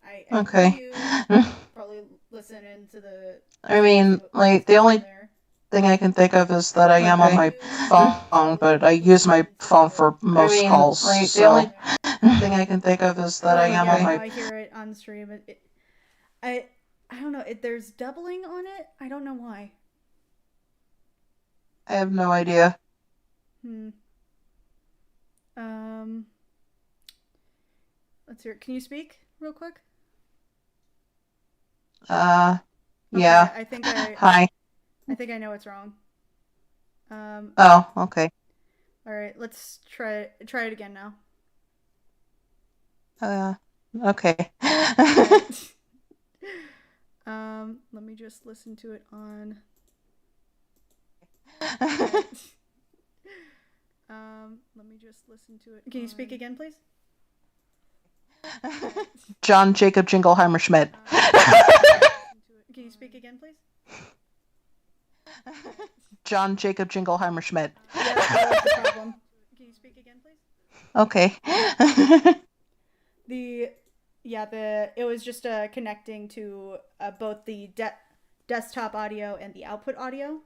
I can hear Okay. you. Probably listen into the I stream and see mean, what's like, the going on only there. thing I can think of is that I am on my phone, but I use my phone for most calls, The only thing I can think of is that I am on now my... I hear it on stream. I I don't know. There's doubling on it. I don't know why. I have no idea. Hmm. Um. Let's hear it. Can you speak real quick? Uh, Okay, yeah. Hi. I think I know what's wrong. Oh, okay. All right. Let's try it again now. Okay. Right. Let me just listen to it on. Right. Let me just listen to it. Can you speak again, please? Right. John Jacob Jingleheimer Schmidt. Can you speak again, please? John Jacob Jingleheimer Schmidt. Yeah, that was the problem. Can you speak again, please? Okay. It was just connecting to both the desktop audio and the output audio.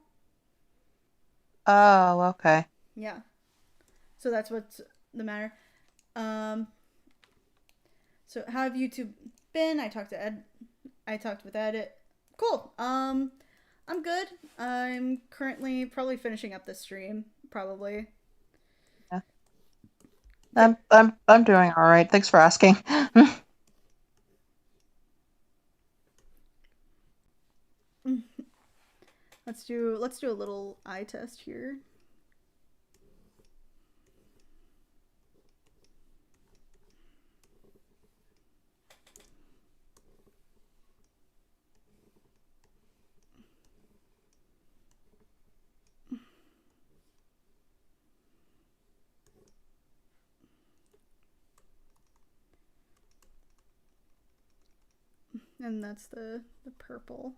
Oh, okay. Yeah. So that's what's the matter. So how have you two been? I talked to Ed. I talked with Ed. Cool. I'm good. I'm currently probably finishing up the stream. Probably. Yeah. I'm doing all right. Thanks for asking. Let's do a little eye test here. And that's the purple.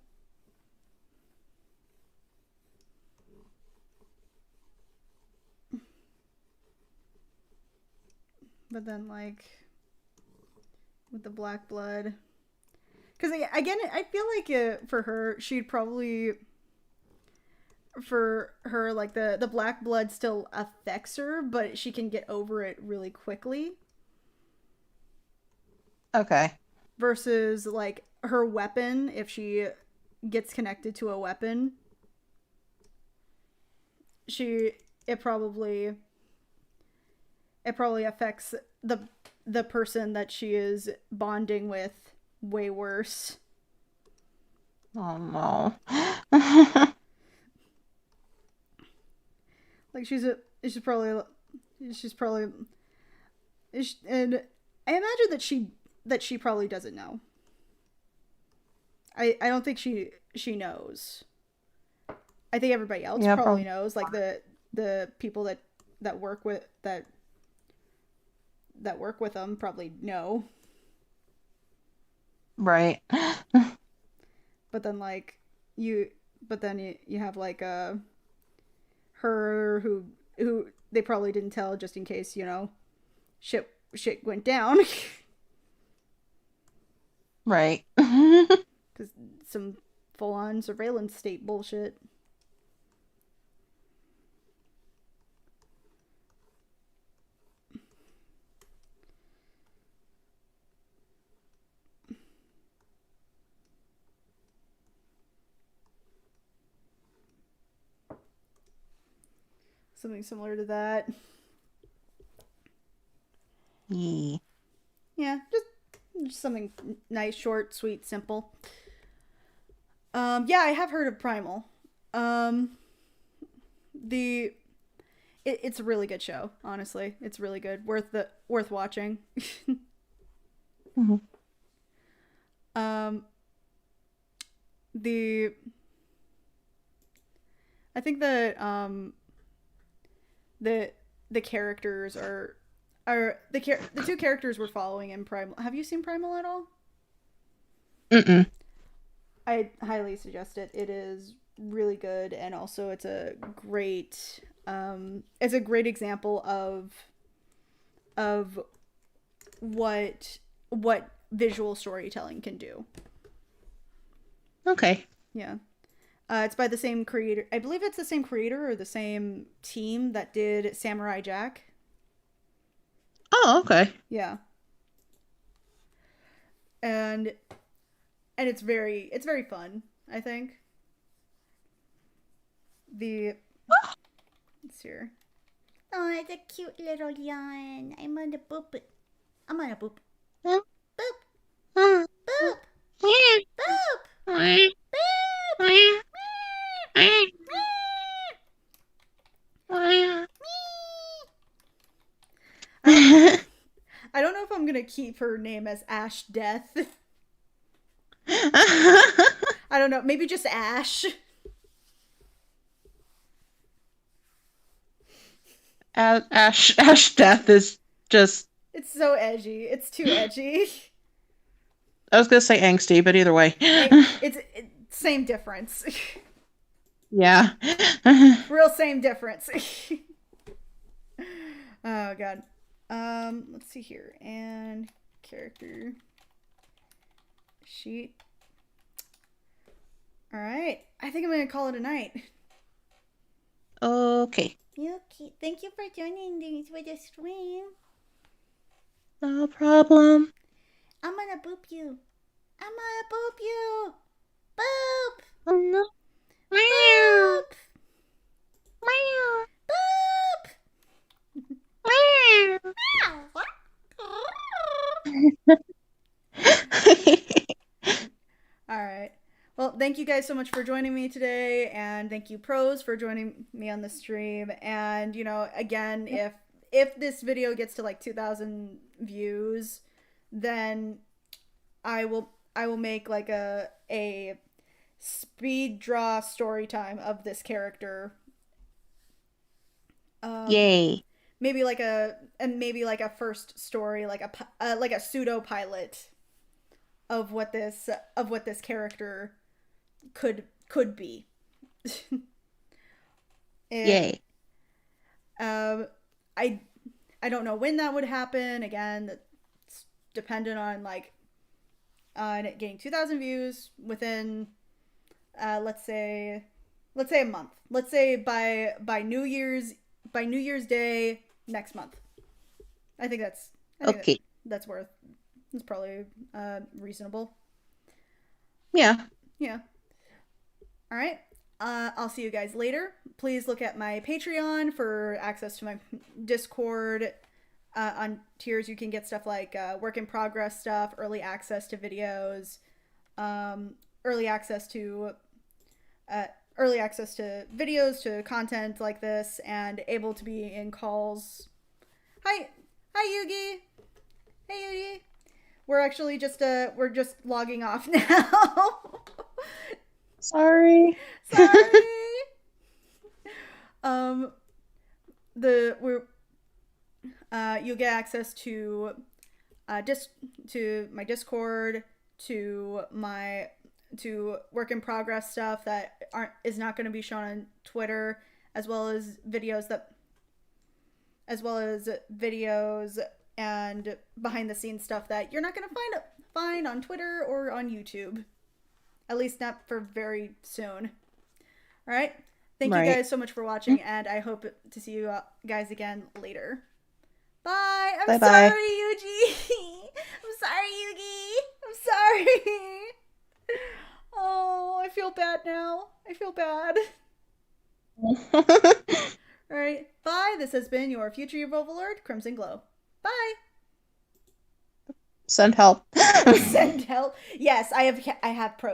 But then, like, with the black blood. Because, again, I feel like for her, she'd probably... For her, like, the black blood still affects her, but she can get over it really quickly. Okay. Versus, like, her weapon, if she gets connected to a weapon, it probably affects the person that she is bonding with way worse. Oh no. Like she's probably and I imagine that she probably doesn't know. I don't think she knows. I think everybody else probably knows, like the people that work with them probably know. Right. But then you have like her who they probably didn't tell just in case, shit went down. Right. Cuz some full-on surveillance state bullshit. Something similar to that. Yeah. Yeah, just something nice, short, sweet, simple. Yeah, I have heard of Primal. It's a really good show, honestly. It's really good. Worth watching. Mm-hmm. I think that the characters are the two characters we're following in Primal. Have you seen Primal at all? Mm-mm. I highly suggest it. It is really good, and also it's a great example of what visual storytelling can do. Okay. Yeah. It's by the same creator. I believe it's the same creator or the same team that did Samurai Jack. Oh, okay. Yeah. And it's very fun, I think. Let's here. Oh, it's a cute little yawn. I'm gonna boop it. I'm gonna boop. Boop. Boop. Boop. Boop. I don't know if I'm gonna keep her name as Ash Death. I don't know. Maybe just Ash. Ash Death is just... It's so edgy. It's too edgy. I was gonna say angsty, but either way. It's same difference. Yeah. Real same difference. Oh god. Let's see here. And character sheet. Alright. I think I'm gonna call it a night. Okay. Okay. Thank you for joining me for the stream. No problem. I'm gonna boop you. I'm gonna boop you. Boop. Oh, no. Boop. Boop. Alright. Well, thank you guys so much for joining me today, and thank you pros for joining me on the stream. And again, if this video gets to like 2,000 views, then I will make like a speed draw story time of this character. Yay. Maybe like a first story, like a pseudo pilot of what this character could be. It, Yay. um, I I don't know when that would happen. Again, it's dependent on on it getting 2,000 views within let's say a month. Let's say by New Year's Day next month. I think that's I think that, Okay. that's worth. It's probably reasonable. Yeah. Yeah. All right. I'll see you guys later. Please look at my Patreon for access to my Discord. On tiers, you can get stuff like work in progress stuff, early access to videos, early access to uh, early access to videos, to content like this, and able to be in calls. Hi, Yugi. Hey, Yugi. We're actually we're just logging off now. Sorry. Sorry. um, the we're you'll get access to to my Discord, to work in progress stuff that is not going to be shown on Twitter, as well as videos and behind the scenes stuff that you're not going to find on Twitter or on YouTube. At least not for very soon. All right. Thank you guys so much for watching, and I hope to see you guys again later. Bye. I'm Bye-bye. sorry, Yuji. I'm sorry, Yugi. I'm sorry. Oh, I feel bad now. I feel bad. All right. Bye. This has been your future overlord, Crimson Glow. Bye. Send help. Send help. Yes, I have pro